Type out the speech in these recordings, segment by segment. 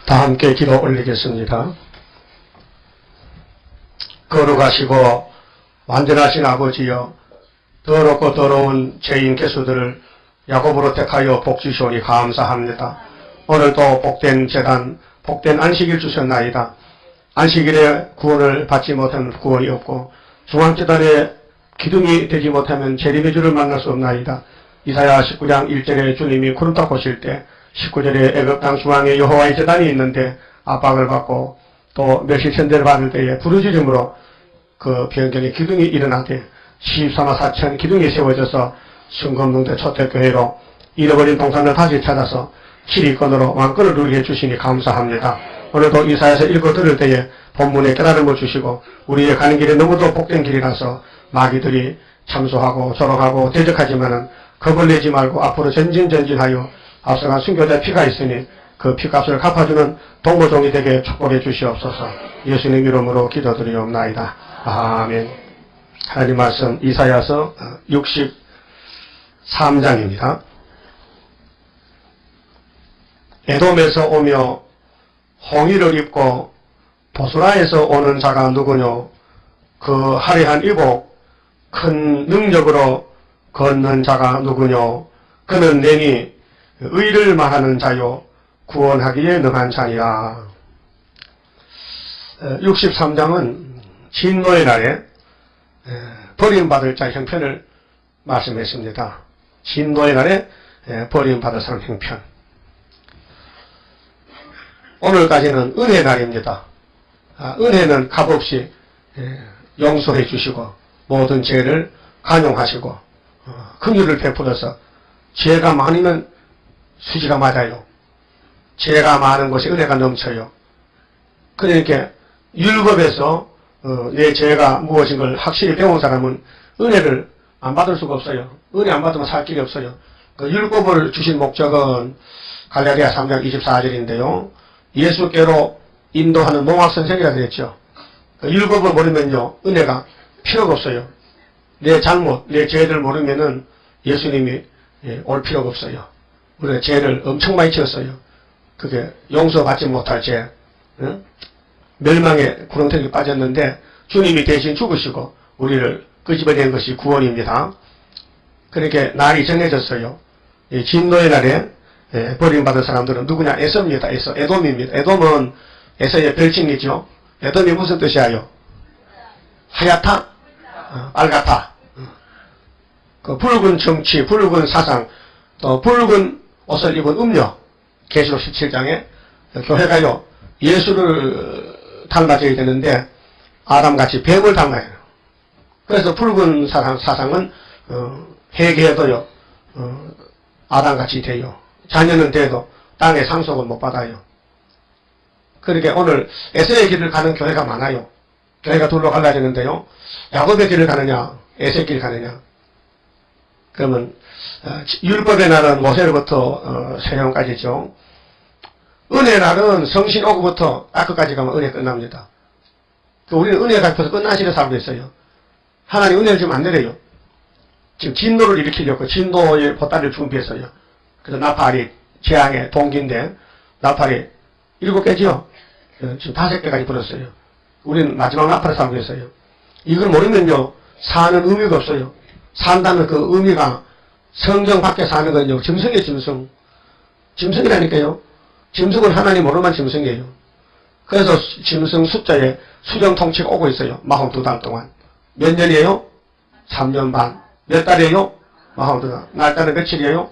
다 함께 기도 올리겠습니다. 거룩하시고 완전하신 아버지여, 더럽고 더러운 죄인 개수들을 야곱으로 택하여 복 주시오니 감사합니다. 오늘도 복된 제단, 복된 안식일 주셨나이다. 안식일에 구원을 받지 못하면 구원이 없고, 중앙제단에 기둥이 되지 못하면 재림의 주를 만날 수 없나이다. 이사야 19장 1절에 주님이 구름 닦고 오실 때 19절에 애굽 땅 중앙에 여호와의 제단이 있는데 압박을 받고 또 멸시천대를 받을 때에 부르짖음으로 그 변경의 기둥이 일어나되 14만 4천 기둥이 세워져서 순금동대 초택교회로 잃어버린 동산을 다시 찾아서 7위권으로 왕권을 누리게 해주시니 감사합니다. 오늘도 이사야서 읽어 들을 때에 본문에 깨달음을 주시고 우리의 가는 길이 너무도 복된 길이라서 마귀들이 참소하고 조롱하고 대적하지만은 겁을 내지 말고 앞으로 전진하여 앞서간 순교자의 피가 있으니 그 피값을 갚아주는 동무종이 되게 축복해 주시옵소서. 예수님 이름으로 기도드리옵나이다. 아멘. 하나님 말씀 이사야서 63장입니다. 에돔에서 오며 홍의를 입고 보스라에서 오는 자가 누구뇨? 그 화려한 이복 큰 능력으로 걷는 자가 누구뇨? 그는 내니 의를 말하는 자요 구원하기에 능한 자니라. 63장은 진노의 날에 버림받을 자 형편을 말씀했습니다. 진노의 날에 버림받을 사람 형편. 오늘까지는 은혜의 날입니다. 은혜는 값없이 용서해 주시고 모든 죄를 간용하시고 긍휼을 베풀어서 죄가 많으면 수지가 맞아요. 죄가 많은 곳에 은혜가 넘쳐요. 그러니까 율법에서 내 죄가 무엇인 걸 확실히 배운 사람은 은혜를 안 받을 수가 없어요. 은혜 안 받으면 살 길이 없어요. 그 율법을 주신 목적은 갈라디아 3장 24절인데요. 예수께로 인도하는 몽학선생이라 그랬죠. 그 율법을 모르면요 은혜가 필요가 없어요. 내 잘못, 내 죄를 모르면은 예수님이 올 필요가 없어요. 우리가 죄를 엄청 많이 지었어요. 그게 용서받지 못할 죄, 멸망의 구렁텅이에 빠졌는데 주님이 대신 죽으시고 우리를 끄집어낸 것이 구원입니다. 그렇게 날이 정해졌어요. 진노의 날에 버림받은 사람들은 누구냐? 에서입니다. 에돔입니다. 에돔은 에서의 별칭이죠. 에돔이 무슨 뜻이에요? 하얗다? 빨갛다. 그 붉은 정치, 붉은 사상, 또 붉은 옷을 입은 음녀. 계시록 17장에 교회가요 예수를 닮아져야 되는데 아담같이 뱀을 닮아요. 그래서 붉은 사상은 회개해도요 아담같이 돼요. 자녀는 돼도 땅의 상속을 못 받아요. 그러니까 오늘 에서의 길을 가는 교회가 많아요. 교회가 둘로 갈라지는데요. 야곱의 길을 가느냐 에서의 길을 가느냐. 그러면 율법의 날은 모세로부터 세령까지죠. 은혜의 날은 성신 오고부터 아크까지 가면 은혜 끝납니다. 우리는 은혜 갚아서 끝나시는 사람도 있어요. 하나님 은혜를 지금 안 내려요. 지금 진노를 일으키려고 진노의 보따리를 준비했어요. 그래서 나팔이 재앙의 동기인데 나팔이 7개지요. 지금 5개까지 불었어요. 우리는 마지막 나팔을 살고 있어요. 이걸 모르면요 사는 의미가 없어요. 산다는 그 의미가 성경 밖에 사는 건요 짐승이에요. 짐승. 짐승이라니까요. 짐승은 하나님 모르만 짐승이에요. 그래서 짐승 숫자에 수정 통치가 오고 있어요. 42달 동안. 몇 년이에요? 3년 반. 몇 달이에요? 42달. 날짜는 며칠이에요?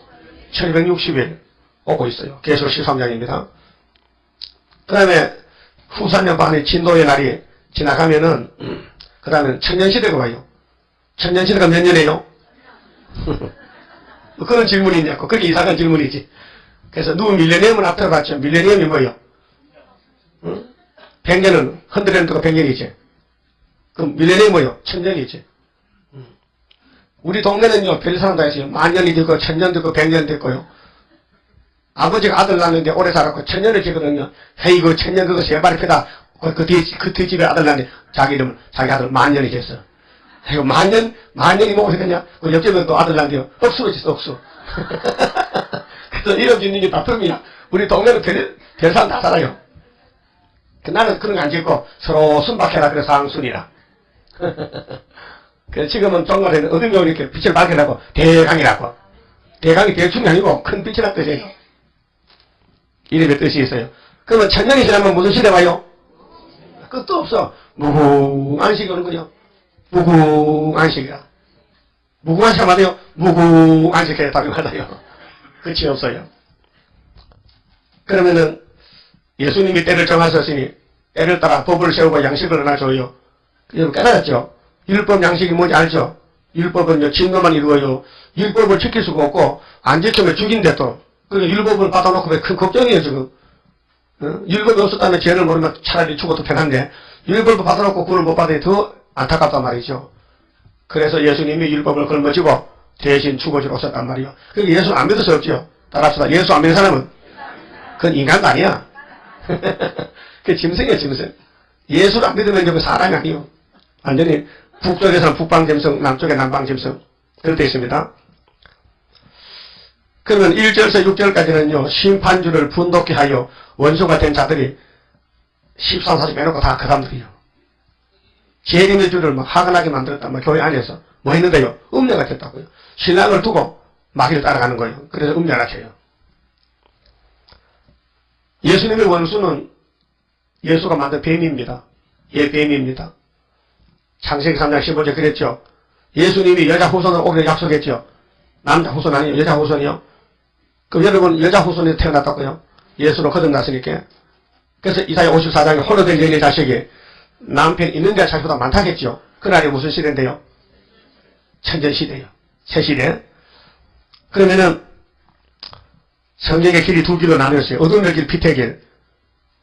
1260일 오고 있어요. 계시록 13장입니다. 그 다음에 후사년 반의 진노의 날이 지나가면은 그 다음에 천년시대가 와요. 천년시대가 몇 년이에요? 그런 질문이냐고. 그렇게 이상한 질문이지. 그래서 누구 밀레니엄은 앞에 봤죠. 밀레니엄이 뭐예요? 100년은 헌드랜드가 100년이지. 그럼 밀레니엄이 뭐예요? 1000년이지. 우리 동네는요 별 사람 다 있어요. 10,000년이 되고 1000년 되고 100년 됐고요. 아버지가 아들 낳는데 오래 살았고 1000년을 지거든요. 헤이 그 1000년 그거 세발이 크다. 그 뒤에 집에 아들 낳는데 자기 이름을 자기 아들 10,000년이 됐어. 이거 10,000년이 뭐가 되냐? 그 옆집에 또 아들 낳는데요. 억수로 짓어 억수. 그래서 이름 짓는 게 다툼이야. 우리 동네는 별 사람 다 살아요. 나는 그런 거 안 짓고 서로 순박해라 그래서 상순이라. 그래서 지금은 동굴에는 어둠이 이렇게 빛을 밝혀라고 대강이라고. 대강이 대충이 아니고 큰 빛이라 뜻이에요. 이름의 뜻이 있어요. 그러면 천년이 지나면 무슨 시대 와요? 끝도 없어. 무궁한 시기 오는 거죠. 무궁한 시기라. 무궁한 시가 맞아요? 무궁한 시기에 답이 맞아요. 끝이 없어요. 그러면은 예수님이 때를 정하셨으니 때를 따라 법을 세우고 양식을 하나 줘요. 여러분 깨달았죠? 율법 양식이 뭔지 알죠? 율법은요, 진노만 이루어요. 율법을 지킬 수가 없고, 안 지키면 죽인대 또. 그러니까 율법을 받아놓고 왜 큰 걱정이에요, 지금. 율법이 없었다면 죄를 모르면 차라리 죽어도 편한데, 율법을 받아놓고 구원을 못 받으니 더 안타깝단 말이죠. 그래서 예수님이 율법을 걸머지고 대신 죽어주러 오셨단 말이에요. 그러니까 예수 안 믿을 수 없죠. 따라합시다. 예수 안 믿는 사람은? 그건 인간도 아니야. 그게 짐승이야, 짐승. 예수를 안 믿으면 그 사람이 아니에요. 완전히 북쪽에서는 북방짐승, 남쪽에 남방짐승. 그렇게 있습니다. 그러면 1절에서 6절까지는요, 심판주를 분독케 하여 원수가 된 자들이 13, 40 빼놓고 다 그 사람들이요. 재림의 주를 막 하근하게 만들었단 말이에요. 교회 안에서. 뭐 했는데요? 음녀가 됐다고요. 신랑을 두고 마귀를 따라가는 거예요. 그래서 음녀라 해요. 예수님의 원수는 예수가 만든 뱀입니다. 예, 뱀입니다. 창세기 3장 15절 그랬죠. 예수님이 여자 후손을 오기를 약속했죠. 남자 후손 아니에요. 여자 후손이요. 그럼 여러분 여자 후손이 태어났다고요. 예수로 거듭났으니까. 그래서 이사야 54장에 홀로 된 여인의 자식이 남편 있는 데 자식보다 많다겠죠. 그날이 무슨 시대인데요? 천전시대요. 새시대. 그러면은 성경의 길이 두 길로 나뉘었어요. 어둠의 길, 빛의 길.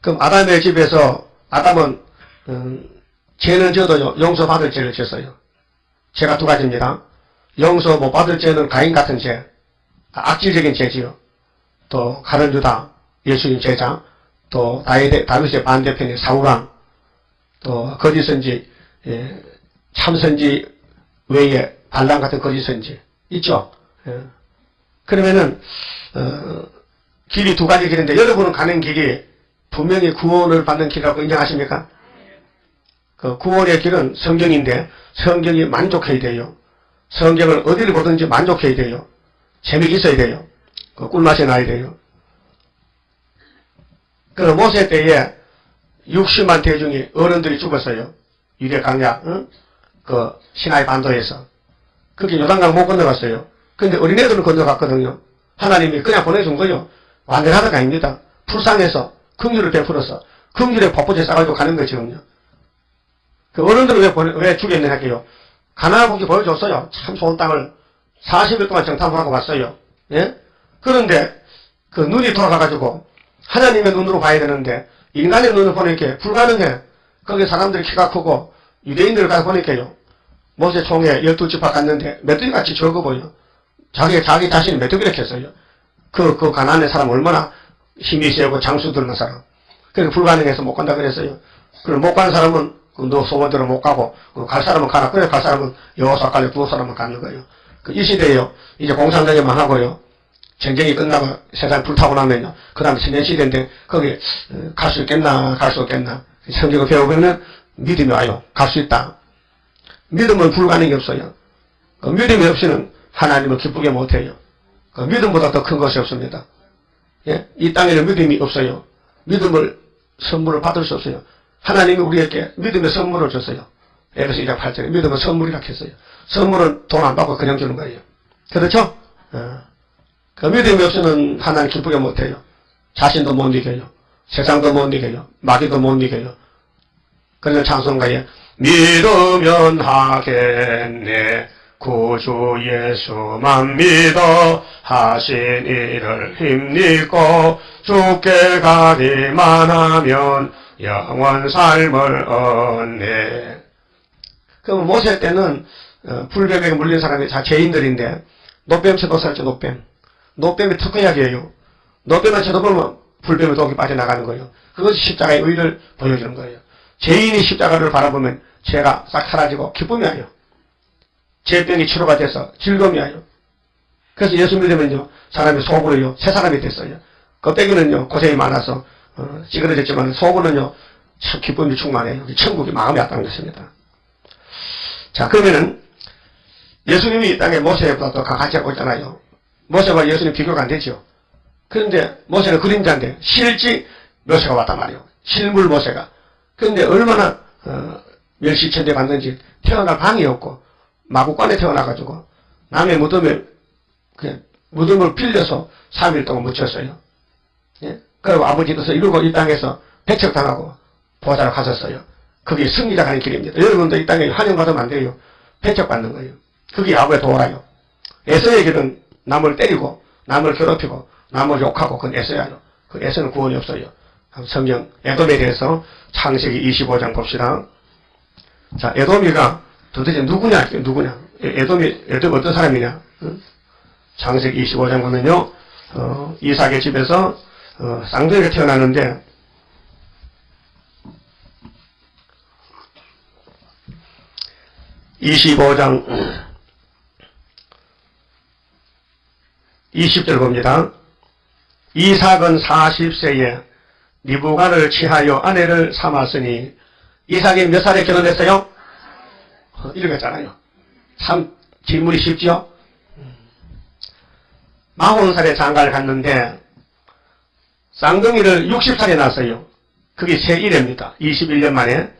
그럼 아담의 집에서 아담은 죄는 져도요, 용서받을 죄를 졌어요. 죄가 두 가지입니다. 용서 못 받을 죄는 가인 같은 죄, 악질적인 죄지요. 또 가룟 유다, 예수님 제자, 또 다윗의 반대편인 사울왕, 또 거짓 선지, 참 선지 외에 발람 같은 거짓 선지 있죠. 그러면은 길이 두 가지 길인데 여러분은 가는 길이 분명히 구원을 받는 길이라고 인정하십니까? 그 구원의 길은 성경인데 성경이 만족해야 돼요. 성경을 어디를 보든지 만족해야 돼요. 재미가 있어야 돼요. 그 꿀맛이 나야 돼요. 그 모세 때에 60만 대중이 어른들이 죽었어요. 유대 강야, 그 시나이 반도에서. 그게 요단강 못 건너갔어요. 근데 어린애들은 건너갔거든요. 하나님이 그냥 보내준 거요. 완전하다가 아닙니다. 불쌍해서 긍휼을 베풀어서 긍휼에 popot에 싸가지고 가는 거지요. 그 어른들은 왜 죽였느냐 할게요. 가나안 국이 보여줬어요. 참 좋은 땅을 40일 동안 정탐을 하고 왔어요. 예? 그런데 그 눈이 돌아가가지고 하나님의 눈으로 봐야 되는데 인간의 눈을 보니까 불가능해. 거기 사람들이 키가 크고 유대인들을 가서 보니까요. 모세 총회 12지파 갔는데 메뚜기같이 적어 보여. 자기 자신이 메뚜기를 했어요. 그 가나안의 사람 얼마나 힘이 세고 장수 들는 사람. 그래서 불가능해서 못 간다 그랬어요. 그럼 못 가는 사람은 너 소원대로 못 가고 갈 사람은 가라. 그래 갈 사람은 여호수아 깔려 두 사람은 가는 거예요. 이 시대에요. 이제 공산당에만 하고요. 전쟁이 끝나고 세상 불타고 나면요. 그 다음에 천년시대인데 거기 갈 수 있겠나 갈 수 없겠나. 성경을 배우면 믿음이 와요. 갈 수 있다. 믿음은 불가능이 없어요. 그 믿음이 없이는 하나님을 기쁘게 못해요. 그 믿음보다 더 큰 것이 없습니다. 예? 이 땅에는 믿음이 없어요. 믿음을 선물을 받을 수 없어요. 하나님이 우리에게 믿음의 선물을 줬어요. 에베소 2장 8절에 믿음은 선물이라고 했어요. 선물은 돈 안 받고 그냥 주는 거예요. 그렇죠? 그 믿음이 없이는 하나님 기쁘게 못해요. 자신도 못 이겨요. 세상도 못 이겨요. 마귀도 못 이겨요. 그래서 찬송가에 믿으면 하겠네 구주 예수만 믿어 하신 일을 힘입고 죽게 가기만 하면 영원 삶을 얻네. 그럼 모세 때는 불뱀에게 물린 사람이 다 죄인들인데 노뱀 쳐도살죠. 노뱀이 특허약이에요. 노뱀을 쳐도보면 불뱀의 독이 빠져나가는 거예요. 그것이 십자가의 의를 보여주는 거예요. 죄인이 십자가를 바라보면 죄가 싹 사라지고 기쁨이 와요. 죄병이 치료가 돼서 즐거움이 와요. 그래서 예수 믿으면요 사람이 속으로요 새 사람이 됐어요. 겉배기는요 고생이 많아서 찌그러졌지만 속으로는요 참 기쁨이 충만해요. 천국이 마음에 왔다는 것입니다. 자, 그러면은 예수님이 이 땅에 모세보다 더 같이 하고 있잖아요. 모세와 예수님 비교가 안 되죠. 그런데 모세는 그림자인데 실지 모세가 왔단 말이에요. 실물 모세가. 그런데 얼마나 멸시천대 받는지 태어날 방이 없고 마구간에 태어나가지고 남의 무덤에 그냥 무덤을 빌려서 3일 동안 묻혔어요. 예? 그리고 아버지 뜻을 이루고 이 땅에서 배척당하고 보좌로 가셨어요. 그게 승리자 가는 길입니다. 여러분도 이 땅에 환영받으면 안 돼요. 배척받는 거예요. 그게 야구의 도라요. 에서의 길은 남을 때리고 남을 괴롭히고 남을 욕하고 그건 에서야요. 그 에서는 구원이 없어요. 성경 에돔에 대해서 창세기 25장 봅시다. 자, 에돔이가 도대체 누구냐? 에돔 어떤 사람이냐? 창세기 25장 보면요. 이삭의 집에서 쌍둥이가 태어났는데 25장 20절 봅니다. 이삭은 40세에 리브가를 취하여 아내를 삼았으니 이삭이 몇 살에 결혼했어요? 이렇게 했잖아요. 참 질문이 쉽죠? 40살에 장가를 갔는데 쌍둥이를 60살에 낳았어요. 그게 새 이래입니다. 21년 만에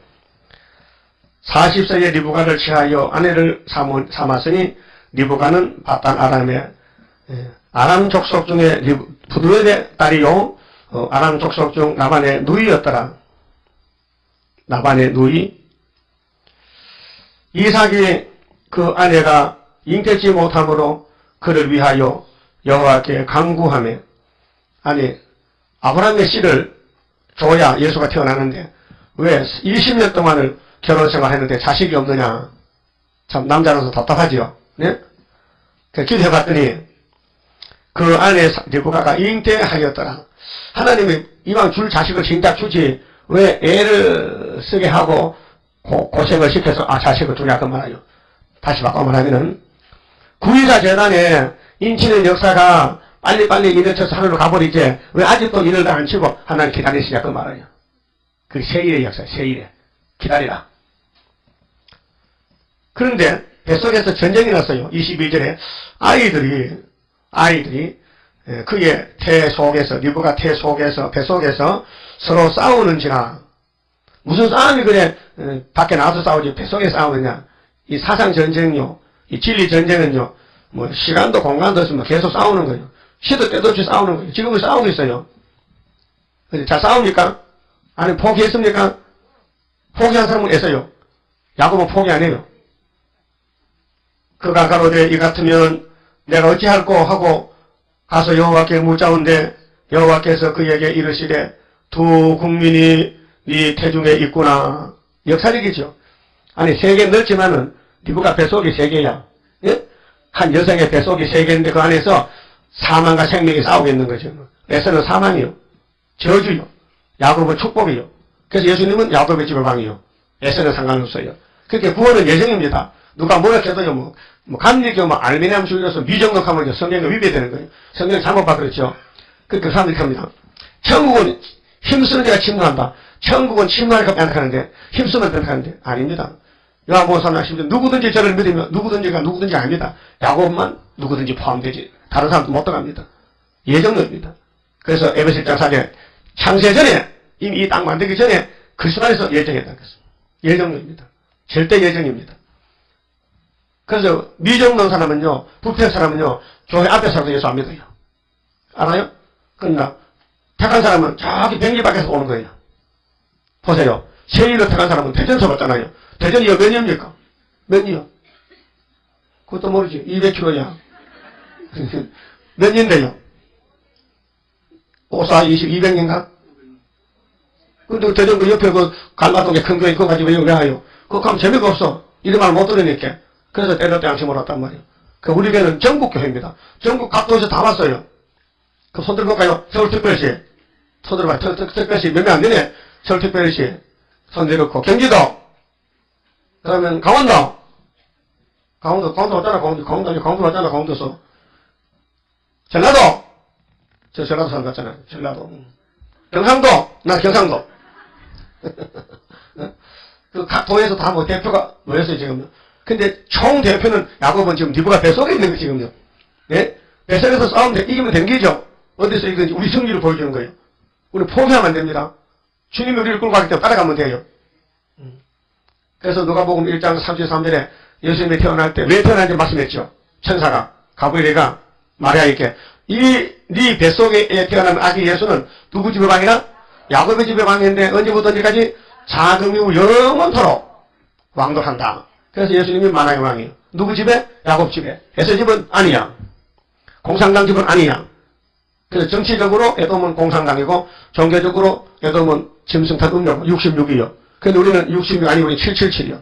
40세에 리브가를 취하여 아내를 삼았으니 리브가는 바단 아람의 아람 족속 중에 부두엘의 딸이요 아람 족속 중 라반의 누이였더라. 라반의 누이. 이삭이 그 아내가 잉태치 못함으로 그를 위하여 여호와께 간구하며 아니 아브라함의 씨를 줘야 예수가 태어나는데 왜 20년 동안을 결혼생활 했는데 자식이 없느냐. 참 남자로서 답답하지요. 네? 기도해봤더니 그 아내 리브가가 잉태하였더라. 하나님이 이왕 줄 자식을 진작 주지 왜 애를 쓰게 하고 고생을 시켜서 자식을 주냐 그 말이에요. 다시 바꿔 말하면은 구이사 재단에 인치는 역사가 빨리빨리 인을 쳐서 하늘로 가버리지 왜 아직도 인을 다 안 치고 하나님 기다리시냐 그 말이에요. 그 세일의 역사, 세일의 기다리라. 그런데 뱃속에서 전쟁이 났어요. 22절에 아이들이 그의 태 속에서 리브가 태 속에서 뱃속에서 서로 싸우는지라. 무슨 싸움이 그래 밖에 나와서 싸우지 뱃속에 싸우느냐. 이 사상 전쟁요, 이 진리 전쟁은요, 뭐 시간도 공간도 없으면 계속 싸우는 거예요. 시도 때도 없이 싸우는 거예요. 지금은 싸우고 있어요. 잘 싸웁니까? 아니 포기했습니까? 포기한 사람은 애써요. 야곱은 포기 안 해요. 그가 가로되 이 같으면 내가 어찌할꼬 하고 가서 여호와께 묻자온데 여호와께서 그에게 이르시되 두 국민이 네 태중에 있구나. 역사적이죠. 아니 세계 넓지만은 리브가 뱃속이 세계야. 예? 한 여성의 뱃속이 세계인데 그 안에서 사망과 생명이 싸우고 있는 거죠. 에서는 사망이요. 저주요. 야곱은 축복이요. 그래서 예수님은 야곱의 집을 방이요. 에서는 상관없어요. 그렇게 구원은 예정입니다. 누가 뭐라 해도요, 뭐 감리교, 알미니엄 주의로서 미정독하면 성경과 위배되는 거예요. 성경 잘못 받그랬죠. 그렇게 사람들이 합니다. 천국은 힘쓰는 자가 침노한다. 천국은 침노하니까 변탁하는데, 힘쓰면 변탁하는데, 아닙니다. 요한복음 3장 10절, 누구든지 저를 믿으면 누구든지가 누구든지 아닙니다. 야곱만 누구든지 포함되지. 다른 사람도 못 들어갑니다. 예정론입니다. 그래서 에베소 1장 4절에 창세 전에, 이미 이 땅 만들기 전에 그리스도 안에서 예정했다는 것입니다. 예정론입니다. 절대 예정입니다. 그래서 미정론 사람은요, 부패 사람은요, 교회 앞에 서서 예수 안 믿어요. 알아요? 그러나 택한 사람은 저기 백리 밖에서 오는 거예요. 보세요. 세일로 택한 사람은 대전서 봤잖아요. 대전이요 몇 년입니까? 몇 년? 그것도 모르지. 200km야. 몇 년대요? 54, 20, 200년가? 근데 대전 그 옆에 그 갈라동에 큰 교회 그거 가지고 왜 하요? 그거 가면 재미가 없어. 이런 말 못 들으니까. 그래서 때려 양심을 왔단 말이에요. 그 우리 교회는 전국교회입니다. 전국 각 도에서 다 왔어요. 그 손 들어볼까요? 서울특별시. 손 들어봐요. 특별시 몇 명 안 되네. 서울특별시. 손 내놓고. 경기도. 그러면 강원도 왔잖아. 강원도 왔잖아. 강원도서. 전라도. 저 전라도 사람 같잖아요. 전라도. 경상도. 나 경상도. 그 각 도에서 다 뭐 대표가 모였어요, 지금요. 근데 총 대표는 야곱은 지금 니부가 뱃속에 있는 거예요, 지금요. 예? 뱃속에서 싸우면 이기면 된 거죠. 어디서 이건지 우리 승리를 보여주는 거예요. 우리 포기하면 안 됩니다. 주님이 우리를 끌고 가기 때문에 따라가면 돼요. 그래서 누가복음 1장 33절에 예수님이 태어날 때 왜 태어났는지 말씀했죠. 천사가 가브리엘가 마리아에게 네 뱃속에 태어난 아기 예수는 누구 집의 방이라? 야곱의 집의 방인데 언제부터 언제까지? 자금 이후 영원토록 왕도한다. 그래서 예수님이 만왕의 왕이에요. 누구 집에? 야곱 집에. 에서 집은 아니야. 공산당 집은 아니야. 그래서 정치적으로 에돔은 공산당이고 종교적으로 에돔은 짐승탄 음력 66이요. 근데 우리는 66 아니고 우리 777이요.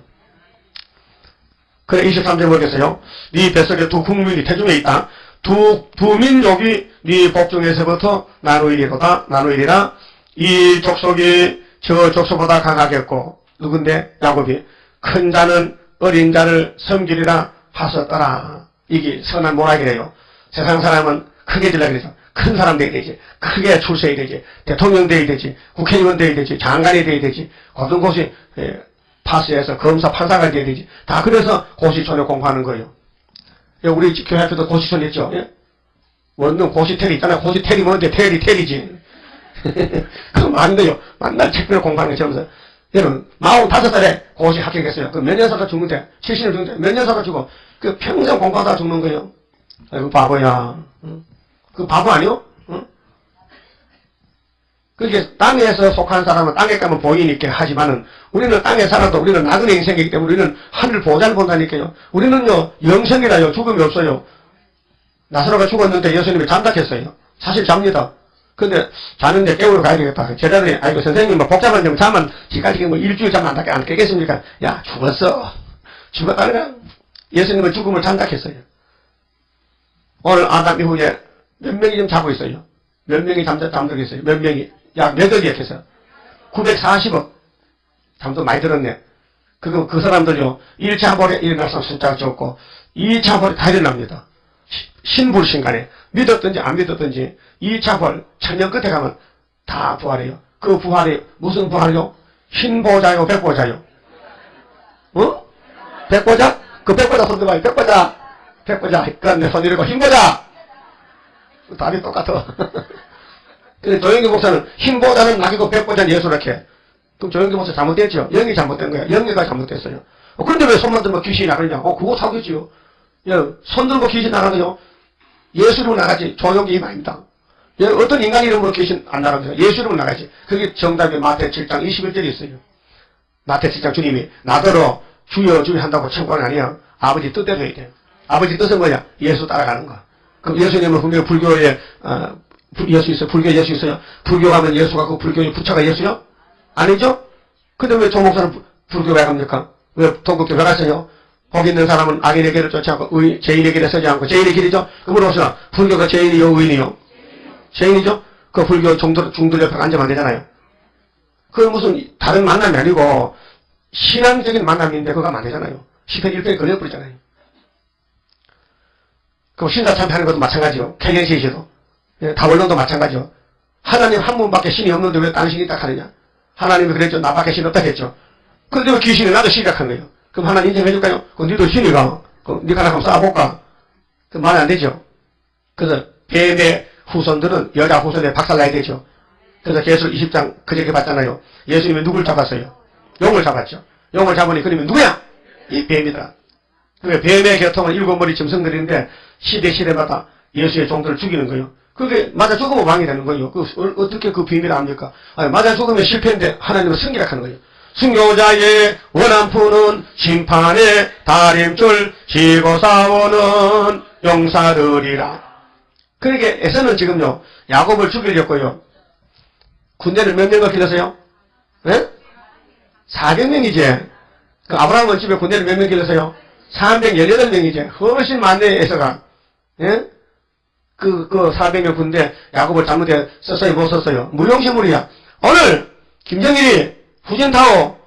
그래 23절 보겠어요. 네 뱃속에 두 국민이 태중에 있다. 두 민족이 네 복중에서부터 나누이리라. 이 족속이 저 족속보다 강하겠고 누군데? 야곱이 큰 자는 어린 자를 섬기리라 하셨더라. 이게 선한 모락이래요. 세상 사람은 크게 되려고 그러죠. 큰 사람 돼야 되지. 크게 출세해야 되지. 대통령 돼야 되지. 국회의원 돼야 되지. 장관이 돼야 되지. 고등고시 파스에서 검사 판사가 돼야 되지. 다 그래서 고시촌에 공부하는 거예요. 우리 교회 앞에도 고시촌 있죠. 예? 원룸 고시텔이 있잖아요. 고시텔이 뭔데? 텔이지. 그거 맞네요. 만날 책별로 공부하는 게 전부 여러분 45살에 고시 합격했어요. 그 몇 년 살다 죽는데 70년 죽는데 몇 년 살다 죽어. 그 평생 공부하다 죽는 거예요. 아이고 바보야. 응? 그 바보 아니요? 응? 그렇게 땅에서 속한 사람은 땅에 가면 보이니까 하지만은 우리는 땅에 살아도 우리는 나그네 인생이기 때문에 우리는 하늘 보좌를 본다니까요. 우리는요 영생이라요. 죽음이 없어요. 나사로가 죽었는데 예수님이 잠잠했어요. 사실 잡니다. 근데 자는데 깨우러 가야 되겠다. 제자들이 아이고 선생님 뭐 복잡한 점 자면 지금까지 뭐 일주일 잠 안 깨겠습니까? 야 죽었어. 죽었다니까. 예수님은 죽음을 잠잠했어요. 오늘 아담 이후에 몇 명이 좀 자고 있어요. 몇 명이 잠들고 있어요. 몇 명이 약 몇 억이야 해서 940억 잠도 많이 들었네. 그 사람들요 1차 벌에 일어나서 숫자가 적고 2차 벌에 다 일어납니다. 신불신간에 믿었든지 안 믿었든지 2차 벌 천년 끝에 가면 다 부활해요. 그 부활이 무슨 부활이요? 흰보자요 백보자요? 어? 백보자? 그 백보자 손 들어봐요. 백보자 그런데 손 들고 흰보자 답이 똑같아. 근데 조영기 목사는 흰보자는 낙이고 백보자는 예수라게. 그럼 조영기 목사 잘못됐죠? 영이 잘못된 거야. 영리가 잘못됐어요. 그런데 왜 손만 들면 귀신이 나가느냐? 그거 사기지요. 손 들고 귀신 나가느냐? 예수 이름으로 나가지. 조용기 힘 아닙니다. 어떤 인간 이름으로 귀신 안 나가죠. 예수 이름으로 나가지. 그게 정답이 마태 7장 21절에 있어요. 마태 7장 주님이 나더러 주여 주여 한다고 천국은 아니야. 아버지 뜻대로 해야 돼. 아버지 뜻은 뭐야? 예수 따라가는 거. 그럼 예수님은 분명히 불교에 예수 있어요. 불교에 예수 있어요. 불교 가면 예수가 그 불교의 부처가 예수요? 아니죠? 근데 왜 조 목사는 불교 왜 갑니까? 왜 동국교 왜 갔어요? 복 있는 사람은 악인의 길을 쫓지 않고 죄인의 길에 서지 않고 죄인의 길이죠? 그분 없으나 불교가 죄인이요 의인이요? 죄인이죠? 그 불교 중들 옆에 앉으면 안 되잖아요. 그건 무슨 다른 만남이 아니고 신앙적인 만남인데 그거 하면 안 되잖아요. 10회 1회에 걸려버리잖아요. 그럼 신사참배하는 것도 마찬가지요. 개견시시도 다원론도 마찬가지요. 하나님 한 분밖에 신이 없는데 왜 다른 신이 딱 하느냐? 하나님이 그랬죠. 나밖에 신이 없다 했죠. 그런데 왜 귀신이 나도 시작한 거예요. 그럼 하나님 인정해줄까요? 그럼 니도 신이가. 그럼 니가 나랑 싸워볼까? 그 말이 안 되죠. 그래서 뱀의 후손들은 여자 후손에 박살나야 되죠. 그래서 계시록 20장 그저께 봤잖아요. 예수님이 누굴 잡았어요? 용을 잡았죠. 용을 잡으니 그러면 누구야? 이 뱀이다. 그게 뱀의 계통은 7머리 짐승들인데 시대마다 예수의 종들을 죽이는 거예요. 그게 맞아 죽으면 왕이 되는 거예요. 어떻게 그 비밀을 압니까? 아니, 맞아 죽으면 실패인데 하나님은 승리라고 하는 거예요. 순교자의 원한푸는 심판의 다림줄 지고 싸우는 용사들이라. 그러니까 에서는 지금요 야곱을 죽이려고요. 군대를 몇 명을 길렀어요? 네? 400명이지. 그 아브라함은 집에 군대를 몇 명 길렀어요? 318명이지. 훨씬 많네 에서가. 예? 그 400명 군대 야곱을 잘못해 썼어요? 못 썼어요? 무용시물이야. 오늘 김정일이 후진타오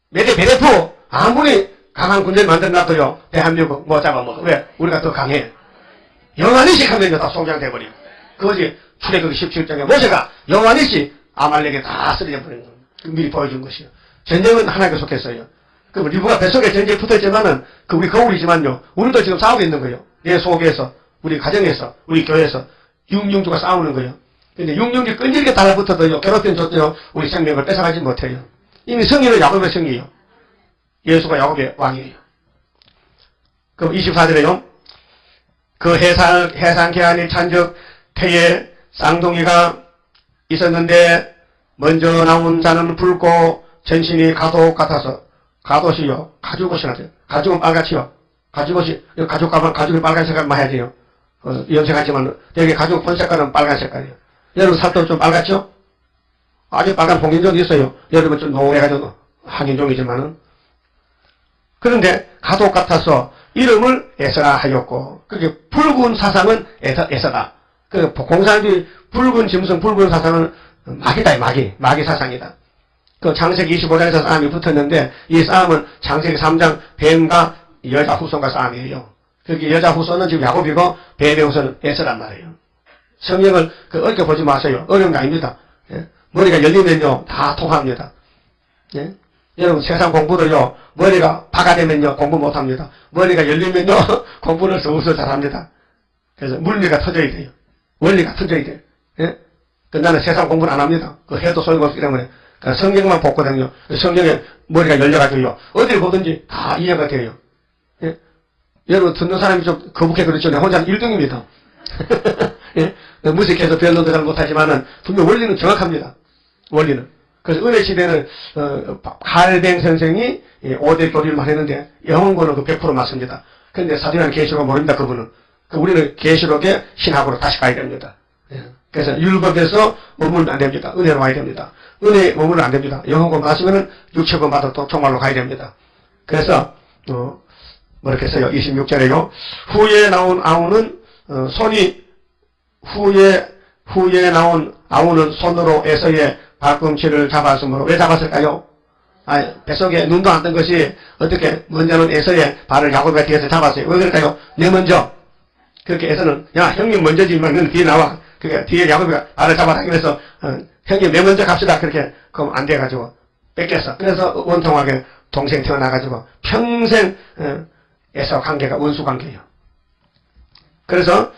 메데베데프 아무리 강한 군대를 만들어놨어요. 대한민국 뭐 잡아먹어. 왜? 우리가 더 강해. 영안이식 하면 다 송장돼버려. 그것이 출애굽기 17장에 모세가 영안이식 아말렉에 다 쓰러져 버린 거예요. 미리 보여준 것이요. 전쟁은 하나님께 속했어요. 그럼 리브가 뱃속에 전쟁이 붙었지만은 그 우리 거울이지만요. 우리도 지금 싸우고 있는 거예요. 내 속에서, 우리 가정에서, 우리 교회에서 육령주가 싸우는 거예요. 근데 육령주 끈질기게 달라붙어도요. 괴롭히는 좋죠. 우리 생명을 뺏어가지 못해요. 이미 성인은 야곱의 성이에요. 예수가 야곱의 왕이에요. 그럼 24절에요. 그 해상 계한이 찬적 태에 쌍둥이가 있었는데 먼저 나온 자는 붉고 전신이 가옷 같아서 가옷이요. 가죽옷이나 돼요. 가죽은 빨갛지요. 가죽옷이 가죽 가면 가죽이 빨간 색깔만 해야 돼요. 염색하지만 여기 가죽 본 색깔은 빨간 색깔이에요. 여러분 살도 좀 빨갛죠? 아주 빨간 홍인종이 있어요. 여러분 좀 노래가지고 항인종이지만은 그런데 가옷 같아서 이름을 에서라 하였고 그게 붉은 사상은 에서다. 그 공산주의 붉은 짐승 붉은 사상은 마귀다. 마귀 사상이다. 그 창세기 25장에서 싸움이 붙었는데 이 싸움은 창세기 3장 뱀과 여자 후손과 싸움이에요. 그게 여자 후손은 지금 야곱이고 뱀의 후손은 에서란 말이에요. 성경을 어렵게 보지 마세요. 어려운 게 아닙니다. 예? 머리가 열리면요 다 통합니다. 예? 여러분 세상 공부를요 머리가 파가 되면요 공부 못합니다. 머리가 열리면요 공부를 서울서 잘합니다. 그래서 물리가 터져야 돼요. 원리가 터져야 돼요. 예? 나는 세상 공부는 안 합니다. 그 해도 소용없기 때문에 성경만 보거든요. 성경에 머리가 열려가지고요 어딜 보든지 다 이해가 돼요. 예? 여러분 듣는 사람이 좀 거북해 그렇죠. 내가 혼자는 1등입니다. 예? 무식해서 변론도 잘 못하지만은 분명 원리는 정확합니다. 원리는. 그래서 은혜 시대는 칼뱅 선생이 5대 교리를 했는데 영원고는 그 100% 맞습니다. 그런데 사도행전 계시록 모릅니다. 그분은. 우리는 계시록의 신학으로 다시 가야 됩니다. 예. 그래서 율법에서 머물면 안 됩니다. 은혜로 와야 됩니다. 은혜에 머물면 안 됩니다. 영원고 맞으면은 육체고 맞아도 정말로 가야 됩니다. 그래서 뭐렇게 써요? 26절에요. 후에 나온 아우는 손이 후에 나온 아우는 손으로 에서의 발꿈치를 잡았으므로 왜 잡았을까요? 뱃속에 눈도 안 뜬 것이 어떻게 먼저는 에서의 발을 야곱의 뒤에서 잡았어요. 왜 그럴까요? 내 먼저. 그렇게 에서는 야 형님 먼저지만 넌 뒤에 나와. 그러니까 뒤에 야곱이 발을 잡아라. 그래서 형님 내 먼저 갑시다. 그렇게 그럼 안 돼가지고 뺏겼어. 그래서 원통하게 동생 태어나가지고 평생 에서 관계가 원수 관계예요. 그래서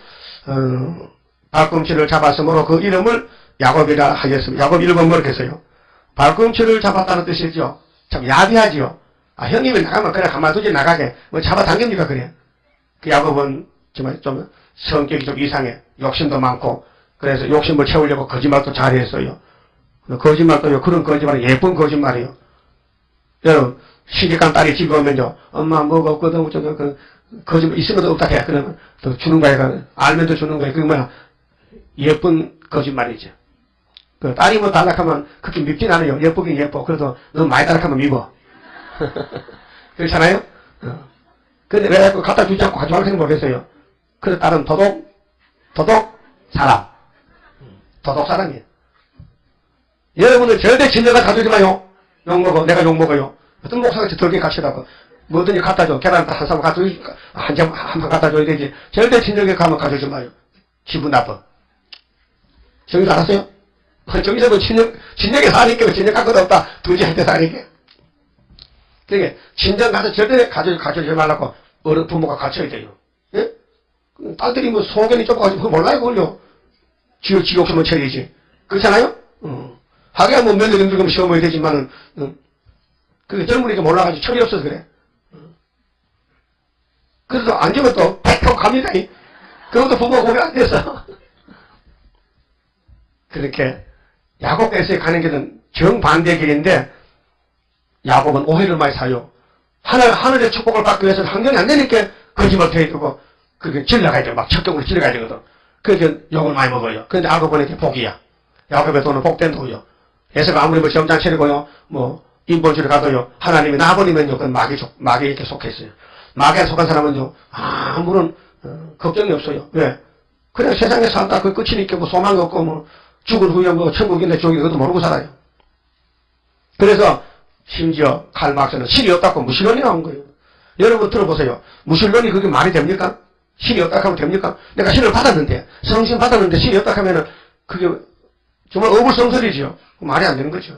발꿈치를 잡았으므로 그 이름을 야곱이라 하겠습니다. 야곱 이름은 뭐렇게 써요? 발꿈치를 잡았다는 뜻이죠. 참 야비하지요. 형님이 나가면 그냥 가만두지 나가게 뭐 잡아당깁니까 그래. 그 야곱은 정말 좀 성격이 좀 이상해. 욕심도 많고 그래서 욕심을 채우려고 거짓말도 잘했어요. 거짓말도요. 그런 거짓말은 예쁜 거짓말이에요. 여러분 시집간 딸이 집에 오면요. 엄마 뭐가 없거든. 거짓말 있으면 없다 해. 그러면 또 주는 거야. 알면도 주는 거야. 그게 뭐야. 예쁜 거짓말이죠. 그 딸이 뭐 달락하면 그렇게 밉진 않아요. 예쁘긴 예뻐. 그래도 너무 많이 달락하면 밉어. 그렇잖아요? 근데 왜 자꾸 갖다 주지 않고 가져갈 생각 모르겠어요. 그래서 딸은 도덕 사람. 도덕 사람이에요. 여러분은 절대 진정가 가져오지 마요. 욕먹어. 내가 욕먹어요. 어떤 목사같이 덜게 가시라고. 뭐든지 갖다 줘. 계란 한 쌈 갖다 줘. 한판 갖다 줘야 되지. 절대 진정에 가면 가져오지 마요. 기분 나빠. 정신 알았어요? 정신도 진정에 사니까 진정 갖고 없다. 두지한테 사니까. 그러니까 진정 가서 절대 가져오지 말라고 어른 부모가 가르쳐야 돼요. 예? 딸들이 뭐 소견이 좁아가지고 그거 몰라요 그걸요. 지 욕심은 처리지. 그렇잖아요? 하기야 뭐 며느리들 그럼 시험을 되지만은 그게 젊은이가 몰라가지고 철이 없어서 그래. 그래도 안 주면 또 100% 갑니다. 그것도 부모가 고백 안 돼서. 그렇게 야곱과 에서에 가는 길은 정반대 길인데 야곱은 오해를 많이 사요. 하늘의 축복을 받기 위해서는 환경이 안 되니까 거짓말 대두고 그렇게 질러가야 돼. 막 척경으로 질러가야 되거든. 그래서 욕을 많이 먹어요. 그런데 알고 보니까 복이야. 야곱의 돈은 복된 돈이요. 에서가 아무리 뭐 시험장 치르고요. 뭐 인본주의를 가도요. 하나님이 나버리면요. 그건 마귀에게 속했어요. 마귀에 속한 사람은요. 아무런 걱정이 없어요. 왜? 그냥 세상에 살다 그 끝이니까 뭐 소망이 없고 뭐 죽은 후에 뭐 천국인데 지옥인데 그것도 모르고 살아요. 그래서 심지어 칼 막스는 신이 없다고 무신론이 나온 거예요. 여러분 들어보세요. 무신론이 그게 말이 됩니까? 신이 없다고 하면 됩니까? 내가 신을 받았는데 성신 받았는데 신이 없다고 하면은 그게 정말 어불성설이죠. 말이 안 되는 거죠.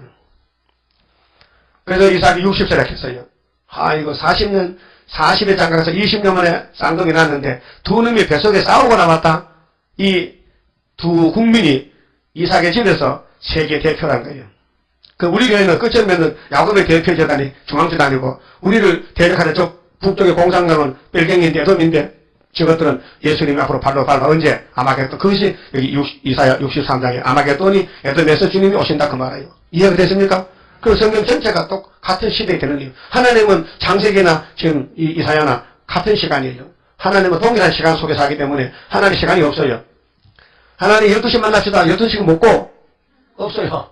그래서 이삭이 60세라 했어요. 이거 40에 장가가서 20년 만에 쌍둥이 낳았는데 두 놈이 뱃속에 싸우고 남았다. 이 두 국민이 이삭의 집에서 세계 대표란 거예요. 우리 교회는 끝이면은 야곱의 대표 재단이 중앙주도 아니고 우리를 대적하는 저 북쪽의 공산당은 벨갱인데 에돔인데 저것들은 예수님이 앞으로 발로 언제 아마겟돈 그것이 여기 이사야 63장에 아마겟돈이 에돔에서 주님이 오신다 그 말이에요. 이해가 됐습니까? 그 성경 전체가 또 같은 시대에 되는 이유. 하나님은 창세기나 지금 이사야나 같은 시간이에요. 하나님은 동일한 시간 속에서 하기 때문에 하나님 시간이 없어요. 하나님 12시 만납시다. 12시간 먹고 없어요.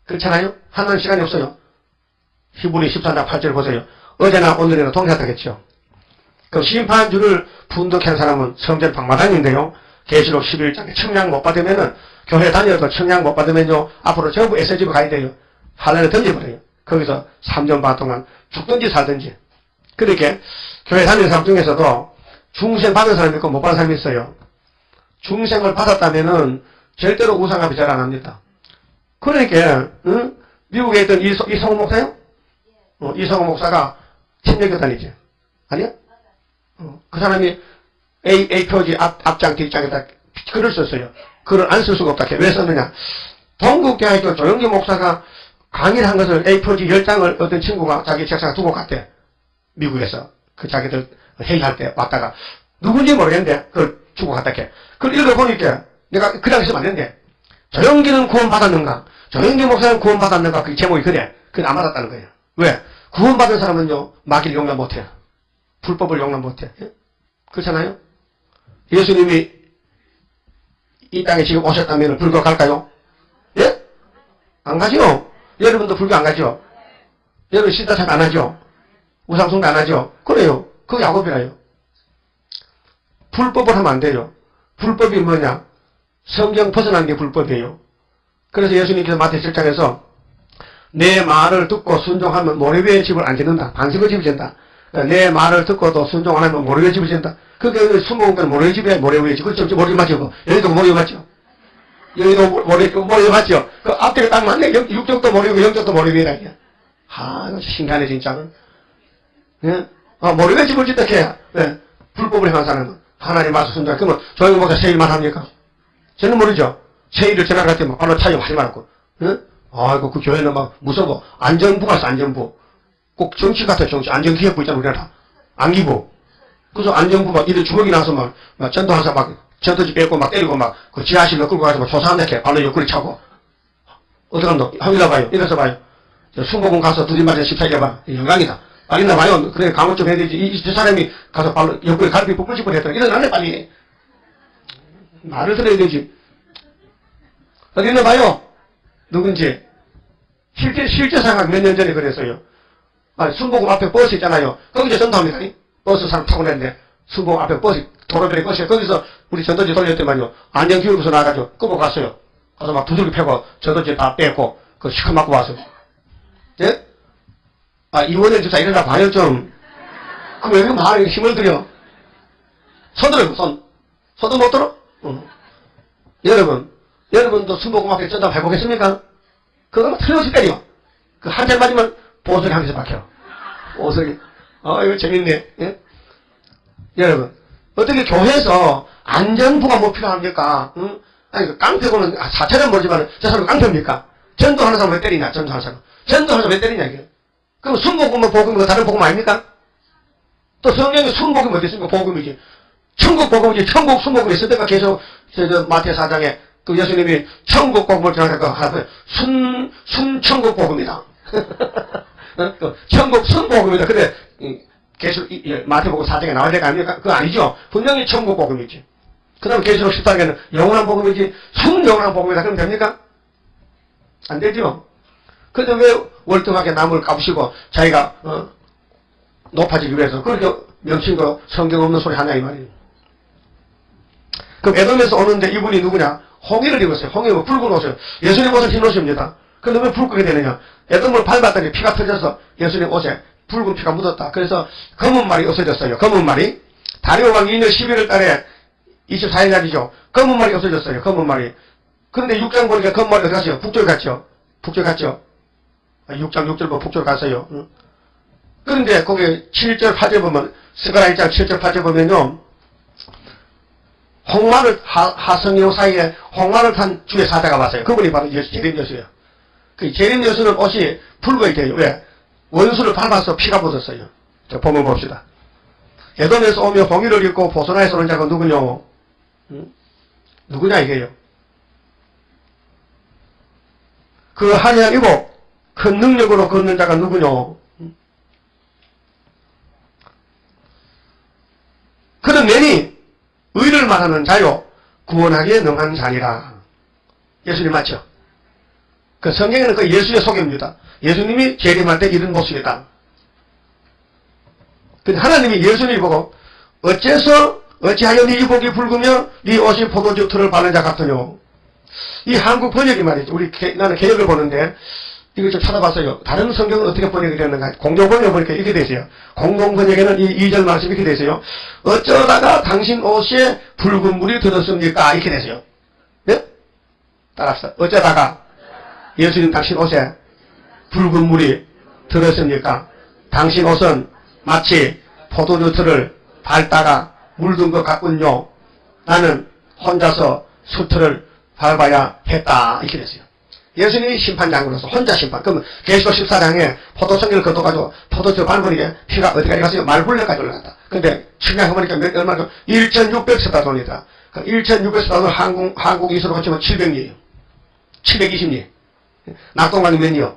그렇잖아요? 하나님 시간이 없어요. 히브리 14장 8절 보세요. 어제나 오늘이나 동일하다겠죠. 그럼 심판주를 분독한 사람은 성전 방마당인데요. 계시록 11장에 청량 못 받으면은 교회 다녀도 청량 못 받으면요. 앞으로 전부 에세집에 가야 돼요. 하늘에 던져버려요. 거기서 3년 반 동안 죽든지 살든지. 그렇게 교회 다니는 사람 중에서도 중생 받은 사람이 있고 못 받은 사람이 있어요. 중생을 받았다면은 절대로 우상합이 잘 안 합니다. 그러니까 미국에 있던 이성호 목사요? 이성호 목사가 침례교단이지. 아니야? 그 사람이 A 표지 앞장 뒷장에다 글을 썼어요. 글을 안 쓸 수가 없다. 왜 썼느냐? 동국대학교 조영기 목사가 강의를 한 것을 A 표지 10장을 어떤 친구가 자기 책상에 두고 갔대. 미국에서. 그 자기들 회의할 때 왔다가 누군지 모르겠는데 그걸 주고 갔다 해. 그걸 읽어보니까 내가 그냥 쓰면 안 되는데 조영기는 구원받았는가? 조영기 목사는 구원받았는가? 그 제목이 그래. 그건 안 받았다는 거예요. 왜? 구원받은 사람은요, 마귀를 용납 못해요. 불법을 용납 못해. 그렇잖아요? 예수님이 이 땅에 지금 오셨다면 불교 갈까요? 예? 안 가죠? 여러분도 불교 안 가죠? 여러분 신다참 안 하죠? 우상숭배 안 하죠? 그래요. 그거 야곱이라요. 불법을 하면 안 돼요. 불법이 뭐냐? 성경 벗어난 게 불법이에요. 그래서 예수님께서 마태 7장에서 내 말을 듣고 순종하면 모래 위에 집을 안 짓는다. 반석을 집을 짓는다. 내 말을 듣고도 순종 안 하면 모래 위에 집을 짓는다. 그게 순복음교는 모래 위에 집이야, 모래 위에 집. 그렇죠? 모래 맞죠? 여기도 모래 맞죠? 여기도 모래 맞죠? 그 앞뒤가 딱 맞네. 육쪽도 모래 위에, 영쪽도 모래 위에라. 이거 신기하네, 진짜로. 예? 모래 위에 집을 짓다 해야. 네. 불법을 행한 사람은. 하나님 말씀 순종. 그러면 조영기 목사 세일만 합니까? 저는 모르죠. 세일을 지나갈 때 막 발로 차요 하지 말고. 예? 아이고, 그 교회는 막 무서워. 안전부가 있어, 안전부. 꼭 정치 같아, 정치. 안전기획부 있잖아, 우리나라. 안기부. 그래서 안전부 막 이들 주먹이 나서 막 전도하면서 막 전도지 뺏고 막 때리고 막 그 지하실로 끌고 가서 막 조사한다 해. 발로 옆구리 차고. 어떡합니까? 한번 일어봐요. 일어서 봐요. 순복음 가서 둘이 맞아 14개 봐. 영광이다. 빨리 나와요. 그래, 강원 좀 해야 되지. 저 사람이 가서 발로 옆구리 갈비 볶을 씹어 했더니 일어나네, 빨리. 말을 들어야 되지. 어디 있나 봐요. 누군지. 실제 상황 몇 년 전에 그랬어요. 순복음 앞에 버스 있잖아요. 거기서 전도합니다. 버스 사람 타고 다니는데, 순복음 앞에 버스, 도로변에 버스에 거기서 우리 전도지 돌렸더만요. 안전교육에서 나가가지고 끄고 갔어요. 가서 막 두들기 패고, 전도지 다 뺏고, 그 시커 맞고 와서. 예? 이원현 주사 일어나 봐요, 좀. 그럼 왜 이렇게 막 힘을 들여? 손 들어요, 손. 손도 못 들어? 여러분도 순복음 앞에 전도 해보겠습니까? 그거 틀림없이 때려. 그 한 대 맞으면 보석이 한 개씩 박혀. 보석이. 이거 재밌네. 예? 여러분, 어떻게 교회에서 안전부가 뭐 필요합니까? 응? 아니, 깡패고는 4차전 모르지만 저 사람 깡패입니까? 전도하는 사람 왜 때리냐? 전도하는 사람. 전도하는 사람 왜 때리냐, 이게. 그럼 순복음은 복음이고 다른 복음 아닙니까? 또 성경에 순복음이 어디 있습니까? 복음이지. 천국 복음이지. 천국 순복음이 있을 때가 계속 마태 4장에 그 예수님이 천국 복음을 전하니까 하나 순천국 복음이다. 천국 순복음이다. 근데 계속 마태복음 4장에 나와야 될 거 아닙니까? 그거 아니죠. 분명히 천국 복음이지. 그 다음에 계시록 14장에는 영원한 복음이지 순영원한 복음이다. 그럼 됩니까? 안 되죠. 그런데 왜 월등하게 남을 까부시고 자기가 높아지기 위해서 그렇게 명칭도 성경 없는 소리 하냐 이 말이에요. 그럼 에돔에서 오는데 이분이 누구냐? 홍해를 입었어요. 홍해는 붉은 옷을. 예수님 옷은 흰 옷입니다. 그런데 왜 붉게 되느냐? 에돔을 밟았더니 피가 터져서 예수님 옷에 붉은 피가 묻었다. 그래서 검은 말이 없어졌어요. 검은 말이. 다리오왕 2년 11월 달에 24일 날이죠. 검은 말이 없어졌어요. 검은 말이. 그런데 6장 보니까 검은 말이 어디 갔어요? 북쪽에 갔죠. 북쪽에 갔죠. 6장 6절 북쪽 갔어요. 그런데 거기 7절 8절 보면 스가랴 1장 7절 8절 보면요. 홍마를 하성이요 사이에 홍마를 탄 주의 사자가 왔어요. 그분이 바로 제림 여수예요. 그 제림 여수는 옷이 붉어 있대요. 왜? 원수를 밟아서 피가 묻었어요. 자, 보면 봅시다. 에돔에서 오며 봉의를 입고 보소나에서 오는 자가 누구냐? 누구냐 이게요? 그 한양 이고 큰 능력으로 걷는 자가 누구냐? 그는 내니 의를 말하는 자요 구원하기에 능한 자니라. 예수님 맞죠? 그 성경에는 그 예수의 소개입니다. 예수님이 재림할 때 이런 모습이다. 근데 하나님이 예수님을 보고 어찌하여 네 이복이 붉으며 네 옷이 포도주 틀을 바른 자 같으뇨. 이 한국 번역이 말이죠. 나는 개역을 보는데 이걸 좀 찾아봤어요. 다른 성경은 어떻게 번역이 되는가. 공동 번역 보니까 이렇게 되세요. 공동 번역에는 이 2절 말씀이 이렇게 되세요. 어쩌다가 당신 옷에 붉은 물이 들었습니까? 이렇게 되세요. 네? 따라서 어쩌다가 예수님 당신 옷에 붉은 물이 들었습니까? 당신 옷은 마치 포도주 틀을 밟다가 물든 것 같군요. 나는 혼자서 수틀을 밟아야 했다. 이렇게 됐어요. 예수님이 심판장으로서 혼자 심판. 그러면 계시록 14장에 포도청기를 걷어가지고 포도주 밟으니까 피가 어디까지 갔어요? 말굴레까지 올라갔다. 근데 측량해보니까 얼마나 1600스타 돈이다. 1600스타 돈 한국 이수로 고치면 700리에요. 720리. 낙동강이 몇 리요?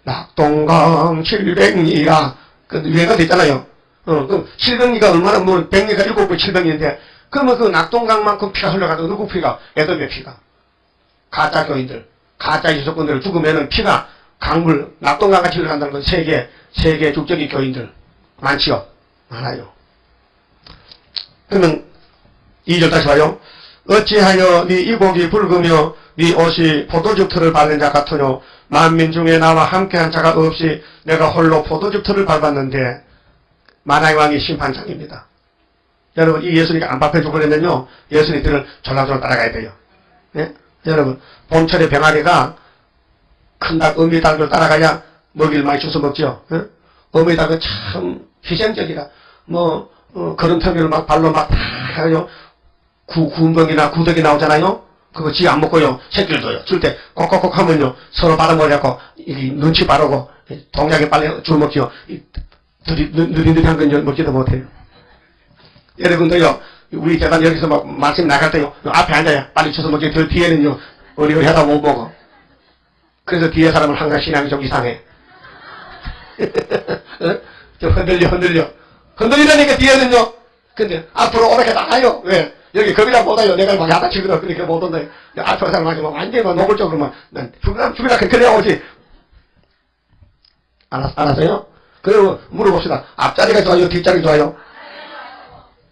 낙동강 700리라. 그 유행가 됐잖아요. 그럼 700리가 얼마나 뭐 100리가 7배 700리인데 그러면 그 낙동강만큼 피가 흘러가도 누구 피가? 에돔의 피가. 가짜 교인들, 가짜 유속군들 죽으면은 피가 강물, 낙동강같이 흘러간다는 건 세계 국적인 교인들. 많지요? 많아요. 그러면 2절 다시 봐요. 어찌하여 네 이복이 붉으며 네 옷이 포도즙 틀을 밟는 자 같으뇨. 만민 중에 나와 함께한 자가 없이 내가 홀로 포도즙 틀을 밟았는데. 만화의 왕이 심판장입니다. 여러분 이 예수님이 안 밟혀주고 그러면요. 예수님들을 졸라졸라 따라가야 돼요. 예? 여러분 봄철에 병아리가 큰 닭, 어미닭을 따라가야 먹이를 많이 주워 먹죠. 예? 어미닭은 참 희생적이라 거름터미를 막 발로 막 해가지고 구운병이나 구덕이 나오잖아요. 그거 지 안 먹고요. 새끼를 줘요. 줄 때 꼭꼭꼭 하면요. 서로 받아먹으려고 눈치 바르고 동작에 빨리 줄 먹지요. 느릿느릿한 건 먹지도 못해요. 여러분도요, 우리 재단 여기서 막 말씀 나갈 때요, 앞에 앉아요. 빨리 주워 먹지. 저 뒤에는요, 어리어리 하다 못 먹어. 그래서 뒤에 사람은 항상 신앙이 좀 이상해. 좀 흔들리라니까 뒤에는요. 근데 앞으로 오렇게 나가요. 왜? 여기 겁이나 못와요. 내가 막 야단치거든. 그러니까 못 온다. 앞에 사람한테 막 완전히 막 노골적으로 막, 난 죽이라 그래 오지. 알았어요? 그리고 물어봅시다. 앞자리가 좋아요? 뒷자리가 좋아요?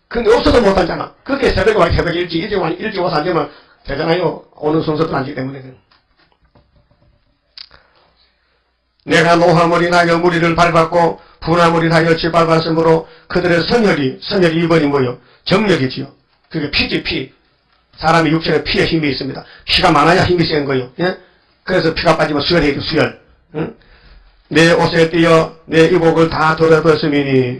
근데 없어도 못하잖아. 그렇게 새벽에 와, 새벽에 일찍 와서 앉으면 되잖아요. 오는 순서도 아니기 때문에. 내가 노화물이 나여 무리를 밟았고 분화물이 나여 지 밟았으므로 그들의 선혈이 2번이 뭐요? 정력이지요. 그게 피지, 피. 사람의 육체에 피에 힘이 있습니다. 피가 많아야 힘이 센 거예요. 예? 그래서 피가 빠지면 수혈해야죠, 수혈. 응? 내 옷에 띄어 내 이복을 다 덜어버렸으니.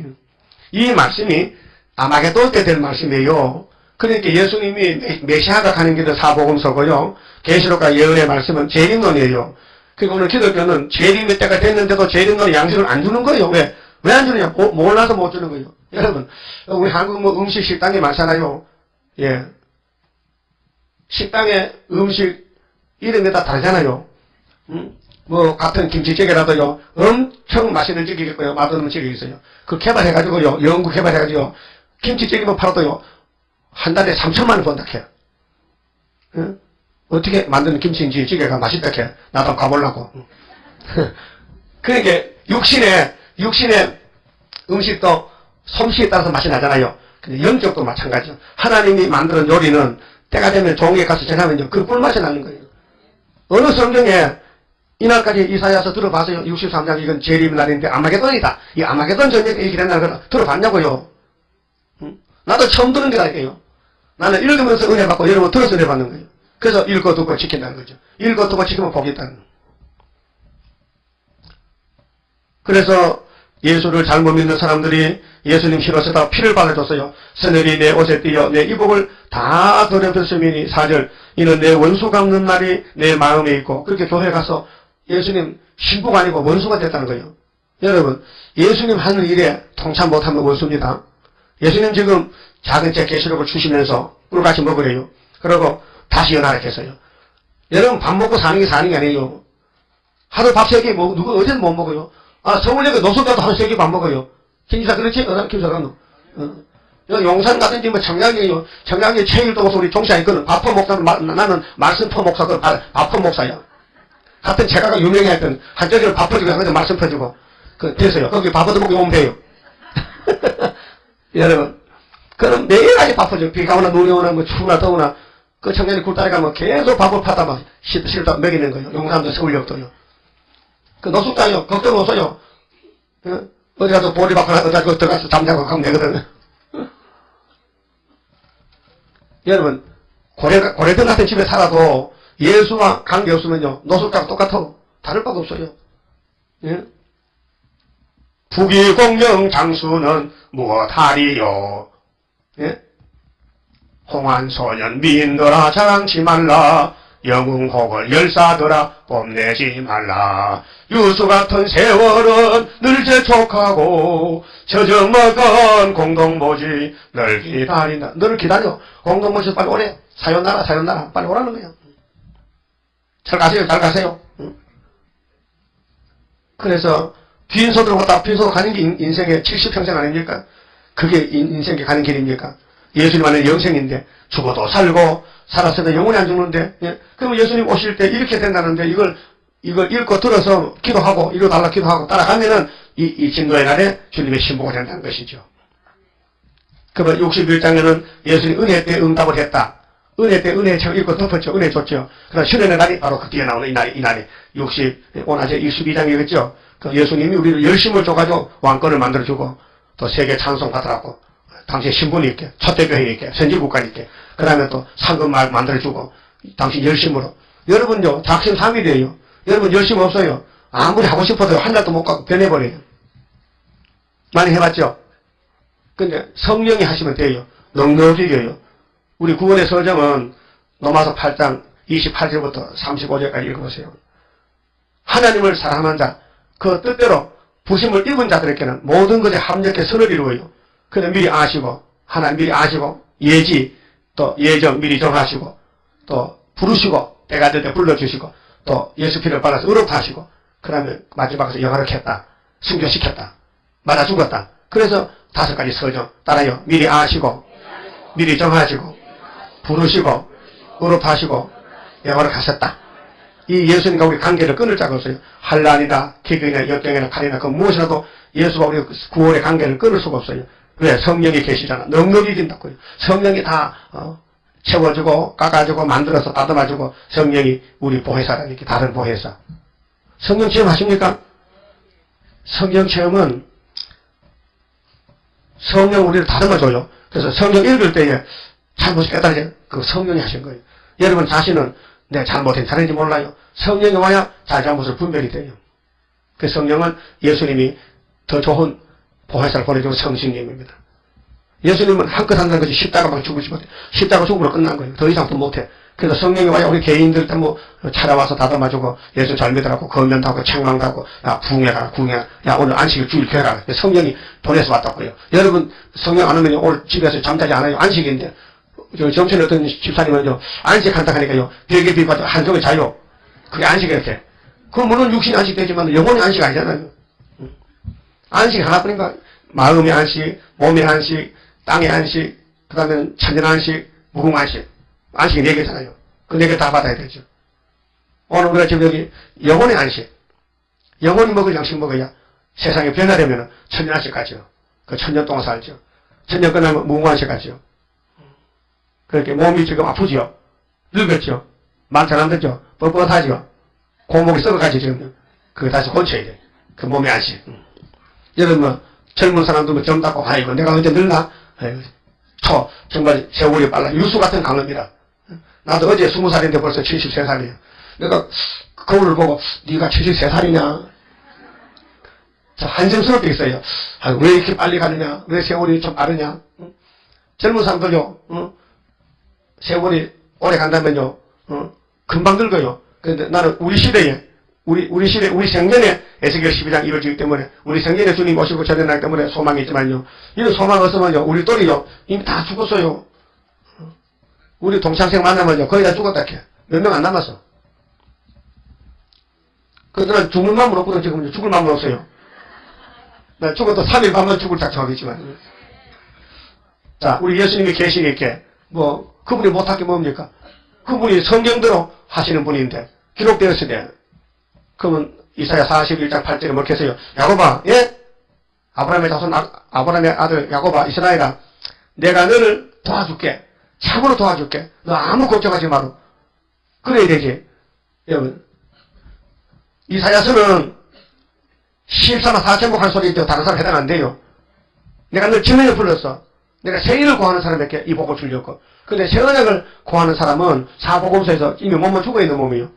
이 말씀이 아마게돈 때 될 말씀이에요. 그러니까 예수님이 메시아가 가는 길은 사복음서고요. 계시록과 예언의 말씀은 재림론이에요. 그리고 오늘 기독교는 재림의 때가 됐는데도 재림론 양식을 안 주는 거예요. 왜? 왜 안 주느냐? 몰라서 못 주는 거예요. 여러분, 우리 한국 음식 식당이 많잖아요. 예. 식당의 음식 이름이 다 다르잖아요. 같은 김치찌개라도요, 엄청 맛있는 찌개가 있고요, 맛없는 찌개가 있어요. 그 개발해가지고요, 연구 개발해가지고, 김치찌개만 팔아도요, 한 달에 3천만 원 번다 해요. 응? 어떻게 만드는 김치인지 찌개가 맛있다 해. 나도 가보려고. 그러니까, 육신의 음식도 솜씨에 따라서 맛이 나잖아요. 근데 영적도 마찬가지죠. 하나님이 만드는 요리는 때가 되면 종에 가서 전하면요, 그 꿀맛이 나는 거예요. 어느 성경에 이날까지 이사야서 들어봤어요. 63장 이건 재림 날인데 아마게돈이다. 이 아마게돈 전쟁에 얘기 된다는 걸 들어봤냐고요. 응? 나도 처음 듣는 게라니까요. 나는 읽으면서 은혜 받고 여러분 들어서 은혜 받는 거예요. 그래서 읽고 듣고 지킨다는 거죠. 읽고 듣고 지키면 복이 있다는 거예요. 그래서 예수를 잘못 믿는 사람들이 예수님 힘으로서 피를 발라줬어요. 서늘이 내 옷에 띄어 내 이복을 다 더럽혔으니 4절 이는 내 원수 갚는 날이 내 마음에 있고 그렇게 교회 가서 예수님 신부가 아니고 원수가 됐다는 거예요. 여러분 예수님 하는 일에 통참 못하면 원수입니다. 예수님 지금 작은 제 계시록을 주시면서 꿀같이 먹으래요. 그리고 다시 연하라 했어요. 여러분 밥 먹고 사는 게 아니에요. 하루 밥 3개 먹고 누구 어제는 못 먹어요. 서울역에 노숙자도 하루 3개 밥 먹어요. 김지사 그렇지? 김사관 용산 가든지 뭐 청량리에요. 청량리 체일도 없어 우리 종시아 있거든. 밥퍼 목사는 나는 말씀퍼 목사거든. 밥퍼 목사야. 같은 제가가 유명해 했던 한쪽으로 밥 퍼주고 한쪽으로 말씀 퍼주고 됐어요. 거기 밥 얻어먹고 오면 돼요. 여러분 그럼 매일같이 밥 퍼줘. 비가 오나 눈이 오나 뭐 추우나 더우나 그 청년이 굴다리 가면 계속 밥을 파다 막 싫다 먹이는 거예요. 용산도 서울역도요. 그 노숙자요. 걱정 없어요. 어디 가서 보리 받고 어디 가서 들어가서 잠자고 가면 되거든. 여러분 고래들 같은 집에 살아도 예수와 관계 없으면요 노숙자가 똑같아. 다를 바가 없어요. 예? 부귀공명 장수는 무엇하리요. 예? 홍안소년 미인들아 자랑치 말라. 영웅혹을 열사들아 뽐내지 말라. 유수같은 세월은 늘 재촉하고 저정먹은 공동모지 늘 기다린다. 늘 기다려. 공동모지 빨리 오래. 사요나라 빨리 오라는 거야. 잘 가세요. 응? 그래서 빈소들 왔다 빈소 가는 게 인생의 70평생 아닙니까? 그게 인생에 가는 길입니까? 예수님 안에 영생인데 죽어도 살고 살았어도 영원히 안 죽는데 예? 그럼 예수님 오실 때 이렇게 된다는데 이걸 읽고 들어서 기도하고 이루달라 기도하고 따라가면은 이 진노의 날에 주님의 신부가 된다는 것이죠. 그러면 61장에는 예수님 은혜 때 응답을 했다. 은혜 때 은혜의 책 읽고 덮었죠. 은혜 줬죠. 그러나 신의 날이 바로 그 뒤에 나오는 이 날이 오나제 22장이겠죠. 그 예수님이 우리를 열심을 줘가지고 왕권을 만들어주고 또 세계 찬송 받으라고 당시 신분이 있게 초대교회 있게 선지국가 있게 그 다음에 또 상급말 만들어주고 당신 열심으로 여러분요 작심삼일이에요. 여러분 열심 없어요. 아무리 하고 싶어도 한 달도 못 가고 변해버려요. 많이 해봤죠? 근데 성령이 하시면 돼요. 넉넉이에요. 우리 구원의 서정은 로마서 8장 28절부터 35절까지 읽어보세요. 하나님을 사랑하는 자, 그 뜻대로 부심을 입은 자들에게는 모든 것에 합력해 선을 이루어요. 그는 미리 아시고, 하나님 미리 아시고, 예지, 또 예정 미리 정하시고, 또 부르시고, 때가 될 때 불러주시고, 또 예수 피를 발라서 의롭하시고, 그 다음에 마지막에서 영화를 켰다. 순교시켰다. 맞아 죽었다. 그래서 5가지 서정. 따라요. 미리 아시고, 미리 정하시고, 부르시고, 의롭하시고, 영화를 가셨다. 이 예수님과 우리 관계를 끊을 자가 없어요. 환난이나 기근이나 역경이나 칼이나 그 무엇이라도 예수와 우리 구원의 관계를 끊을 수가 없어요. 왜? 성령이 계시잖아. 넉넉히 준다고요. 성령이 다 채워주고 깎아주고 만들어서 다듬어주고 성령이 우리 보혜사라니까. 다른 보혜사. 성령 체험하십니까? 성령 체험은 성령 우리를 다듬어줘요. 그래서 성령 읽을 때에 잘못이 깨달아져요. 그 성령이 하신 거예요. 여러분 자신은 내 잘못은 잘했는지 몰라요. 성령이 와야 잘잘못을 분별이 돼요. 그 성령은 예수님이 더 좋은 보혜사를 보내주는 성신님입니다. 예수님은 한껏 한다는 것이 십자가만 죽으시 못해. 십자가 죽음으로 끝난 거예요. 더 이상 또 못해. 그래서 성령이 와야 우리 개인들 때 뭐 찾아와서 다듬어주고 예수 잘 믿으라고 건면도 하고 책망도 하고 야 구ung해라 구ung해. 야 오늘 안식일 주일 교회 가라. 성령이 보내서 왔다고요. 여러분 성령 안 오면 오늘 집에서 잠자지 않아요. 안식인데 정신에 어떤 집사님은요 안식한다 하니까요 벽에 비고 한쪽에 자요. 그게 안식이 이렇게. 그 물론 육신이 안식되지만 영혼이 안식 아니잖아요. 안식 하나뿐인가? 마음의 안식, 몸의 안식, 땅의 안식, 그 다음에 천년 안식, 무궁 안식. 안식이 4개잖아요. 그 4개 다 받아야 되죠. 오늘 우리가 지금 여기 영혼의 안식. 영혼이 먹을 양식 먹어야 세상에 변화되면 천년 안식 가죠. 그 천년 동안 살죠. 천년 끝나면 무궁 안식 가죠. 그렇게 몸이 지금 아프죠. 늙었죠. 말 잘 안 듣죠. 뻣뻣하죠. 고목이 썩어가지 지금. 그거 다시 고쳐야 돼. 그 몸의 안식. 여러분 젊은 사람들 젊다고 아이고 내가 언제 늙나? 아이고, 정말 세월이 빨라. 유수 같은 강업이라. 나도 어제 20살인데 벌써 73살이에요. 내가 거울을 보고 네가 73살이냐? 한심스럽게 있어요. 아, 왜 이렇게 빨리 가느냐? 왜 세월이 좀 빠르냐? 응? 젊은 사람들요, 응? 세월이 오래 간다면요, 금방 늙어요. 그런데 나는 우리 시대에, 우리 시대, 우리 생전에 에스겔 12장 이루어지기 때문에, 우리 생전에 주님 모시고 전해나기 때문에 소망이 있지만요, 이런 소망 없으면요, 우리 또리요, 이미 다 죽었어요. 우리 동창생 만나면요, 거의 다 죽었다 캐. 몇 명 안 남았어. 그들은 죽을 마음은 없거든, 지금 죽을 마음은 없어요. 나 죽어도 3일 밤만 죽을 작정하겠지만. 자, 우리 예수님이 계시니까, 그분이 못할 게 뭡니까? 그분이 성경대로 하시는 분인데, 기록되었으니, 그러면 이사야 41장 8절에 뭐렇게 했어요? 야곱아, 예? 아브라함의 자손, 아브라함의 아들 야곱아, 이스라엘아, 내가 너를 도와줄게. 참으로 도와줄게. 너 아무 걱정하지 마라. 그래야 되지. 여러분. 이사야서는 14만 4천국 한 소리 있죠. 다른 사람 해당 안 돼요. 내가 늘 진언을 불렀어. 내가 세인을 구하는 사람에게 이 복을 주려고. 근데 새 언약을 구하는 사람은 사복음서에서 이미 몸은 죽어있는 몸이에요.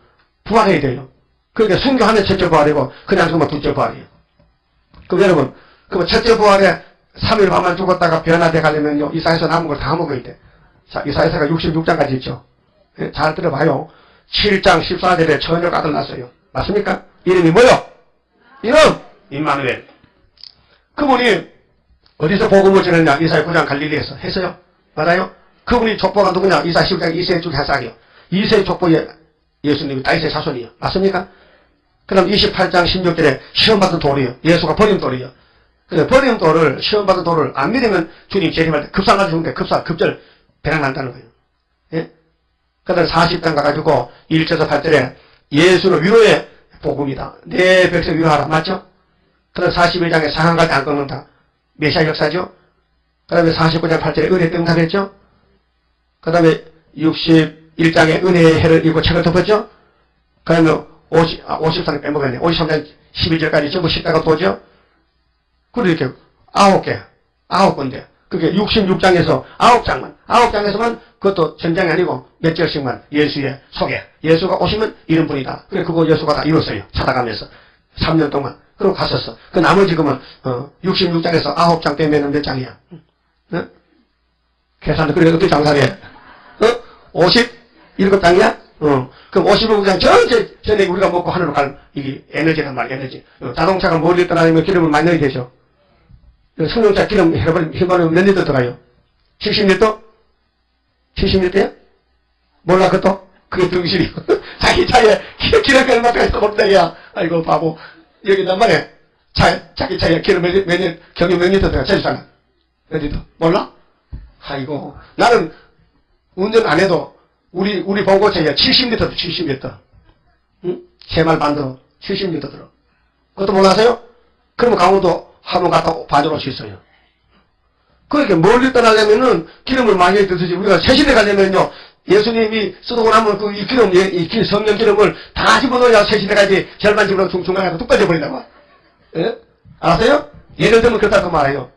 부활해야 돼요. 그러니까 순교하면 첫째 부활이고 그냥 죽으면 둘째 부활이에요. 그럼 여러분, 그럼 첫째 부활에 3일 밤만 죽었다가 변화돼 가려면요, 이사야서 남은 걸 다 먹어야 돼. 자, 이사야서가 66장까지 있죠. 잘 들어봐요. 7장 14절에 처녀가 아들 낳았어요. 맞습니까? 이름이 뭐요? 이름! 임마누엘. 그분이 어디서 복음을 전했냐? 이사야 9장 갈릴리에서 했어요. 맞아요? 그분이 족보가 누구냐? 이사야 10장 2세의 중 해삭이요. 2세의 족보에 예수님이 다윗의 자손이요. 맞습니까? 그 다음 28장 16절에 시험받은 돌이요. 예수가 버린 돌이요. 근데 버린 돌을, 시험받은 돌을 안 믿으면 주님 재림할 때 급사가 죽는데 급절 배랑 난다는 거예요. 예? 그 다음 40장 가가지고 1절에서 8절에 예수는 위로의 복음이다. 내 백성 위로하라. 맞죠? 그 다음 41장에 상한갈 때 안 꺾는다. 메시아 역사죠? 그 다음에 49장 8절에 은혜 등답했죠? 그 다음에 61장에 은혜의 해를 읽고 책을 덮었죠? 그 다음에 53장 빼먹었네. 53장 12절까지 전부 십자가 도죠? 그리고 이렇게 9건데. 그게 66장에서 9장에서만 그것도 전장이 아니고 몇 절씩만 예수의 소개. 예수가 오시면 이런 분이다. 그래, 그거 예수가 다 이뤘어요. 찾아가면서. 3년 동안. 그러고 갔었어. 그 나머지 그러면, 66장에서 9장 빼면 몇 장이야? 어? 계산도 그래, 어떻게 장사를 해? 57장이야? 그럼 55장 전에 우리가 먹고 하늘로 갈, 이게 에너지란 말이야, 에너지. 자동차가 멀리 떠나면 기름을 많이 넣어야 되죠. 승용차 기름 해버리면 몇 리터 들어가요? 70리터? 70리터야? 몰라, 그것도? 그게 등실이요. 자기 차에 기름 얼마나 있어 볼때, 야. 아이고, 바보. 여기 난 말이야. 자기 차에 기름 경유 몇 리터 들어가? 제주잖아. 몇 리터? 몰라? 아이고. 나는 운전 안 해도, 우리 봉고차에 70리터, 70리터. 응? 새말 반도 70리터 들어. 그것도 몰라세요? 그러면 강원도 한번 갔다 봐줄 수 있어요. 그렇게 멀리 떠나려면은 기름을 많이 드듯이 우리가 새신에 가려면요, 예수님이 쓰고 나면 이 기름, 이 성령 기름을 다 집어넣어야 새신에 가지 절반 집어넣어 중간에 뚝 빠져버린다고. 예? 알았어요? 예를 들면 그렇다고 말해요.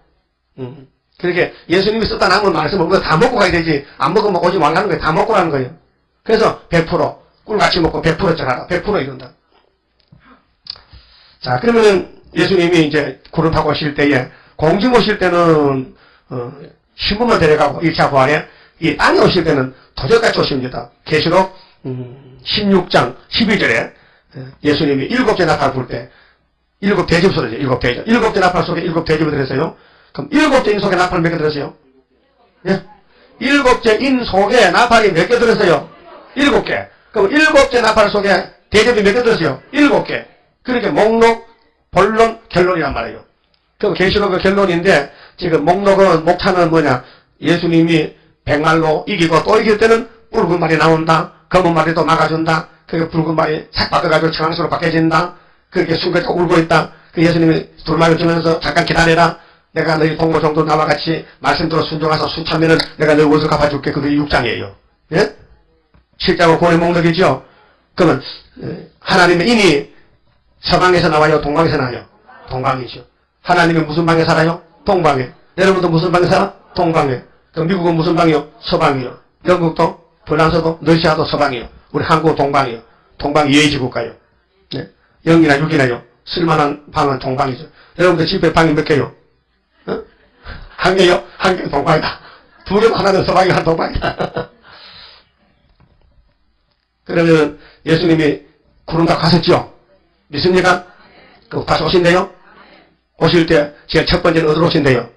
그렇게 예수님이 썼다 남은 말씀을 우리가 다 먹고 가야 되지, 안 먹으면 오지 말라는 거예요. 다 먹고 가는 거예요. 그래서 100%, 꿀같이 먹고 100% 전하라. 100% 이런다. 자, 그러면은 예수님이 이제 구름 타고 오실 때에, 공중 오실 때는, 신부만 데려가고 1차 부활에, 이 땅에 오실 때는 도적같이 오십니다. 계시록, 16장 12절에, 예수님이 7째 나팔 불 때, 7대접 소리죠. 7대접. 7대 나팔 속에 7대접을 들었어요. 그럼 7째 인 속에 나팔 몇 개 들었어요? 예? 7째 인 속에 나팔이 몇 개 들었어요? 7개. 그럼 7째 나팔 속에 대접이 몇 개 들었어요? 7개. 그렇게 목록, 본론, 결론이란 말이에요. 그 계시록의 결론인데, 지금 목차는 뭐냐? 예수님이 백말로 이기고 또 이길 때는 붉은 말이 나온다. 검은 말이 또 막아준다. 그게 붉은 말이 싹 바꿔가지고 청황색으로 바뀌어진다. 그렇게 순간에 울고 있다. 그 예수님이 둘말을 주면서 잠깐 기다려라. 내가 너희 동거 정도 나와 같이 말씀 들어 순종해서 수차면은 내가 너희 옷을 갚아줄게. 그게 6장이에요. 예? 7장은 고의 목록이죠. 그러면 하나님의 인이 서방에서 나와요? 동방에서 나와요? 동방이죠. 하나님이 무슨 방에 살아요? 동방에. 여러분도 무슨 방에 살아? 동방에. 그럼 미국은 무슨 방이요? 서방이요. 영국도, 프랑스도, 러시아도 서방이요. 우리 한국은 동방이요. 동방 예의지 국가요. 네. 0이나 6이나요? 쓸만한 방은 동방이죠. 여러분들 집에 방이 몇 개요? 어? 한 개요? 한 개 동방이다. 두 개도 하나 더 서방이 한 동방이다. 그러면 예수님이 구름 다 가셨죠? 믿습니까? 다시 오신대요? 오실 때 제일 첫 번째는 어디로 오신대요?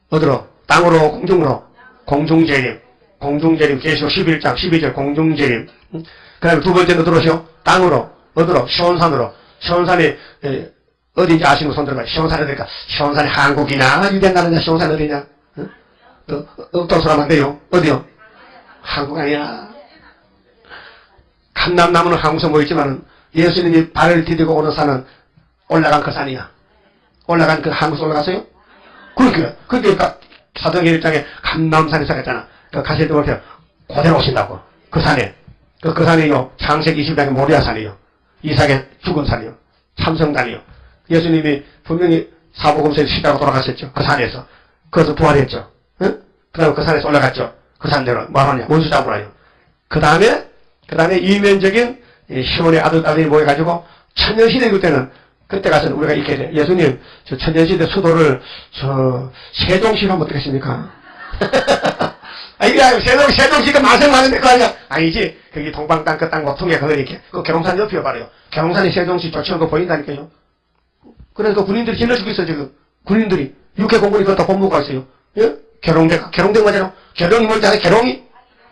어디로? 땅으로, 공중으로? 공중재림. 공중재림, 계시록 11장 12절 공중재림. 그 다음에 두 번째는 어디로 오시오? 땅으로. 어디로? 시온산으로. 시온산이 어디인지 아시는 분 손 들어봐요. 시온산이 어디니까? 시온산이 한국이냐? 유대나라냐? 시온산 어디냐? 어떤 사람 안 돼요? 어디요? 한국 아니야. 감람나무는 한국에서 모였지만은 예수님이 발을 디디고 오는 산은 올라간 그 산이야. 올라간 그 한국에서 올라갔어요? 그러니까 사도행전 1장에 감람산이 사갔잖아. 가실 때 볼게요. 그대로 오신다고. 그 산에. 그 산이요. 창세기 20장에 모리아산이요. 이삭의 죽은 산이요. 참성단이요. 예수님이 분명히 사복음서에 시다고 돌아가셨죠. 그 산에서. 거기서 부활했죠. 응? 그 다음에 그 산에서 올라갔죠. 그 산대로. 뭐 하냐? 원수 잡으라요. 그 다음에 이면적인 시온의 아들이 모여가지고 천년시대 그때 가서 우리가 이렇게 돼. 예수님, 저 천년시대 수도를 세종시로 하면 어떻겠습니까? 이게 세종시가 만생만인데 그거 아니야? 아니지. 거기 동방 땅, 그 땅 모퉁이가 그거 이렇게. 그 계룡산 옆이요, 말이요. 계룡산이 세종시 조치는 거 보인다니까요. 그래서 그 군인들이 질러주고 있어, 지금. 군인들이. 육해공군이 그거 다 본무가 있어요. 예? 계룡대 맞아요. 계룡이 뭔지 알아요? 계룡이?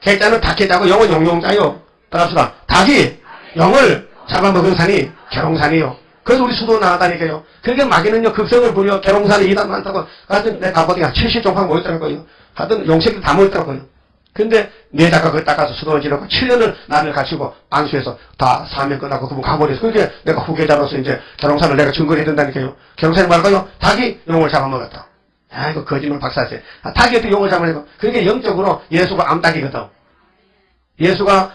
개자는 닭개자고 영은 용용자요. 따라합시다. 닭이 영을 잡아먹은 산이 계룡산이요. 그래서 우리 수도 나가다니까요. 그러니까 마귀는요, 극성을 부려 계룡산에 이단 많다고. 하여튼 내 가보니까 70종파가 모였더라고요. 하여튼 용색들 다 모였더라고요. 근데 내 작가 그걸 닦아서 수도를 지르고 7년을 나를 갖추고 안수해서 다 사명 끝나고 그분 가버렸어. 그러니까 내가 후계자로서 이제 계룡산을 내가 증거를 해준다니까요. 계룡산이 말까요? 닭이 용을 잡아먹었다. 아이고, 거짓말 박사세. 닭이 어떻게 용을 잡아먹어? 그러니까 영적으로 예수가 암탉이거든. 예수가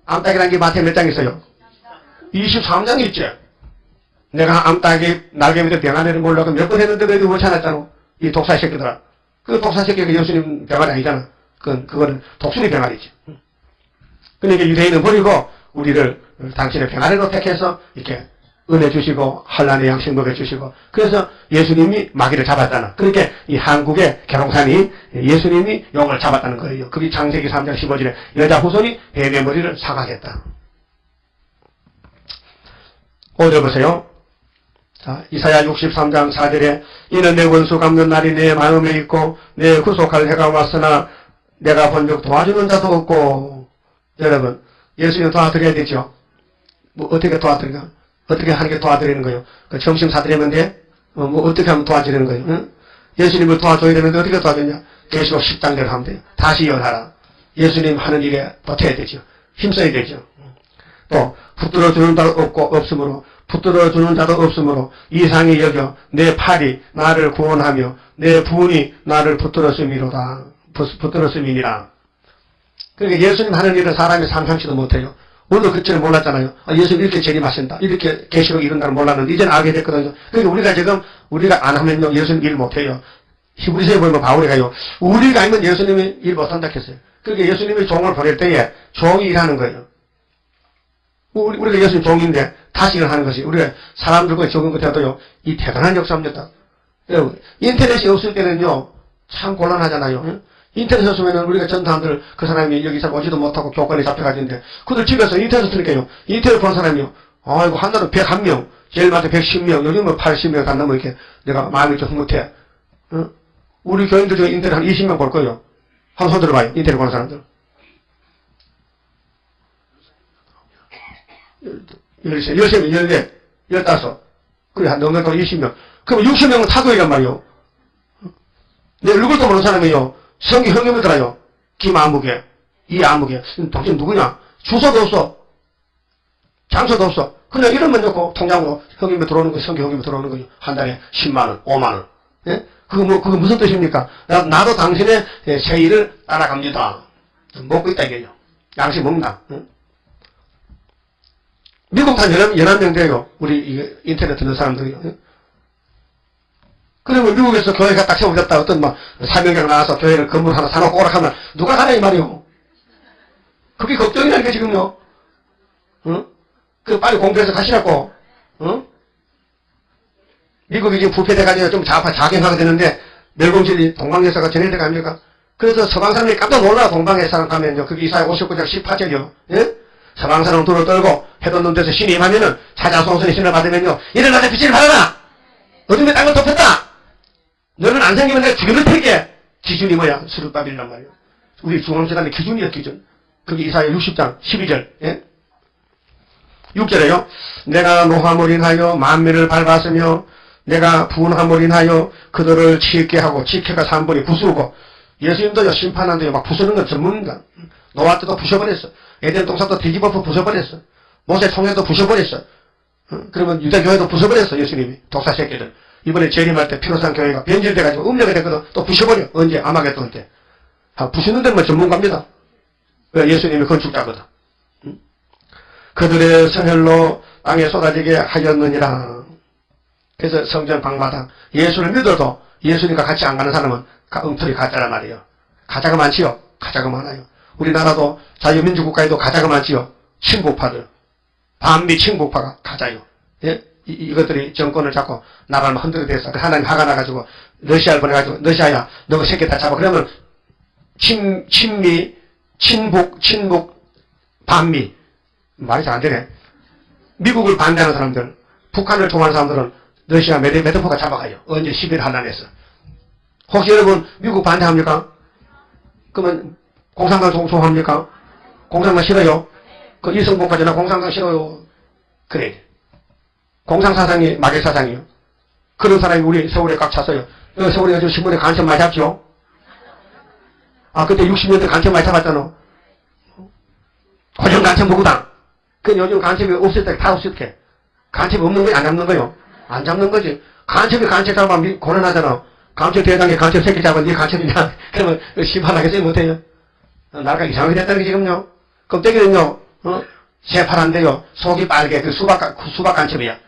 암탉이라는 게 마태에 몇 장 있어요? 23장 있지. 내가 암탉이 날개 밑에 병아리를 몰라고 몇 번 했는데 너희들 못 찾았잖아. 이 독사 새끼들아. 그 독사 새끼가 예수님 병아리 아니잖아. 그거는 독수리 병아리지. 그러니까 유대인은 버리고 우리를 당신의 병아리로 택해서 이렇게 은혜 주시고 한란의 양식 먹여주시고 그래서 예수님이 마귀를 잡았잖아. 그러니까 이 한국의 계룡산이 예수님이 용을 잡았다는 거예요. 그게 창세기 3장 15절에 여자 후손이 뱀의 머리를 사각했다. 5절 보세요. 자, 이사야 63장 4절에 이는 내 원수 갚는 날이 내 마음에 있고 내 구속할 해가 왔으나 내가 본즉 도와주는 자도 없고. 여러분, 예수님 도와드려야 되죠. 뭐 어떻게 도와드리나? 어떻게 하는 게 도와드리는 거예요? 그 점심 사드리면 돼? 뭐 어떻게 하면 도와주는 거예요? 응? 예수님을 도와줘야 되는데 어떻게 도와주냐? 계시록 10장대로 하면 돼요. 다시 열하라. 예수님 하는 일에 버텨야 되죠. 힘써야 되죠. 또 붙들어주는 자도 없으므로 이상히 여겨 내 팔이 나를 구원하며 내 부은이 나를 붙들었음이니라. 그러니까 예수님 하는 일은 사람이 상상치도 못해요. 오늘 그처럼 몰랐잖아요. 예수님 이렇게 재림하신다. 이렇게 계시록 이룬다는 몰랐는데 이제는 알게 됐거든요. 그러니까 우리가 안 하면요 예수님 일 못해요. 히브리서에 보면 바울이가요. 우리가 아니면 예수님이 일 못한다 했어요. 그러니까 예수님이 종을 보낼 때에 종이 일하는 거예요. 우리가 예수님 종인데 다시 일을 하는 것이 우리가 사람들과 적은 것 같아도요. 이 대단한 역사입니다. 인터넷이 없을 때는요. 참 곤란하잖아요. 응? 인터넷 없으면 우리가 전 사람들 그 사람이 여기서 오지도 못하고 교권에 잡혀가지는데 그들 집에서 인터넷 쓰니까요. 인터넷 본 사람이요. 아이고 한 달에 101명 제일 많을 때 110명 요즘은 80명 안 넘어 이렇게 내가 마음이 좀 흐뭇해. 응? 우리 교인들 중에 인터넷 한 20명 볼 거예요. 한번 손 들어봐요. 인터넷 보는 사람들. 13명, 14, 15. 그래, 한 넘는 거 20명. 그럼 60명은 타도이란 말이요. 내 얼굴도 모르는 사람이요. 성기 형님을 들어요. 김 아무개, 이 아무개. 당신 누구냐? 주소도 없어. 장소도 없어. 그냥 이름만 넣고 통장으로 형님이 들어오는 거, 성기 형님이 들어오는 거요. 한 달에 10만원, 5만원. 예? 그거 무슨 뜻입니까? 나도 당신의 새 일을 따라갑니다. 먹고 있다 이게요. 양식 먹는다. 응? 미국 한 11명 돼요. 우리 인터넷 듣는 사람들이요. 그러면 미국에서 교회가 딱 세워졌다. 어떤 사명자가 나와서 교회를 건물 하나 사놓고 오락하면 누가 가냐 이 말이요. 그게 걱정이라니까 지금요. 응? 그 빨리 공부해서 가시라고. 응? 미국이 지금 부패돼가지고 좀 자경화가 되는데 멸공질이 동방예사가 전해져 갑니까? 그래서 서방 사람들이 깜짝 놀라 동방의 사람 가면요. 그게 이사야 59장 18절이요. 예? 서방 사람 돌을 떨고 해돋는 눈 데서 신이 임하면은 사자성선의 신을 받으면요. 일어나서 빛을 발하라! 어둠의 땅을 덮였다! 너는 안 생기면 내가 죽여놓을 테니까! 기준이 뭐야? 스룹바빌이란 말이야. 우리 중앙재단의 기준이야, 기준. 그게 이사야 60장 12절. 예? 6절에요. 내가 노함을 인하여 만민을 밟았으며 내가 분함을 인하여 그들을 치게 하고 치켜가 3번이 부수고 예수님도요 심판한데요 막 부수는 건 전문입니다. 노아 때도 부셔버렸어. 에덴 동산도 뒤집어 부셔버렸어. 모세 총회도 부셔버렸어. 그러면 유대교회도 부셔버렸어. 예수님이 독사 새끼들. 이번에 재림할 때 피로산 교회가 변질돼가지고 음력이 됐거든. 또 부셔버려. 언제? 아마겟돈 때. 부수는 데는 뭐 전문가입니다. 예수님이 건축자거든. 그들의 성혈로 땅에 쏟아지게 하였느니라. 그래서 성전 방마다 예수를 믿어도 예수님과 같이 안 가는 사람은 엉터리 가짜란 말이에요. 가짜가 많지요. 가짜가 많아요. 우리나라도 자유민주국가에도 가짜가 많지요. 친북파들. 반미 친북파가 가짜요. 예? 이것들이 정권을 잡고 나라를 흔들게 돼서 하나님 화가 나가지고 러시아를 보내가지고 러시아야 너 새끼 다 잡아. 그러면 친미, 친북, 반미 말이 잘 안 되네. 미국을 반대하는 사람들, 북한을 좋아하는 사람들은 러시아 메드포가 잡아가요. 언제 11일 한란에서. 혹시 여러분 미국 반대합니까? 그러면 공산당 좋아합니까? 공산당 싫어요? 그 이승복까지나 공산당 싫어요. 그래. 공산사상이 마객사상이요. 그런 사람이 우리 서울에 꽉 찼어요. 서울에 요즘 신문에 간첩 많이 잡죠? 그때 60년대 간첩 많이 잡았잖아. 고정 간첩 무구당. 그 요즘 간첩이 없을 때 다 없을 때. 간첩이 없는 거야? 안 잡는 거요? 안 잡는 거지. 간첩이 간첩 잡으면 고난하잖아. 간첩 대장에 간첩 새끼 잡으면 네 간첩이냐? 그러면 심판하겠어요? 못해요? 나라가 이상하게 됐다는 게 지금요. 껍데기는요, 새파란데요. 속이 빨개. 그 수박 간첩이야.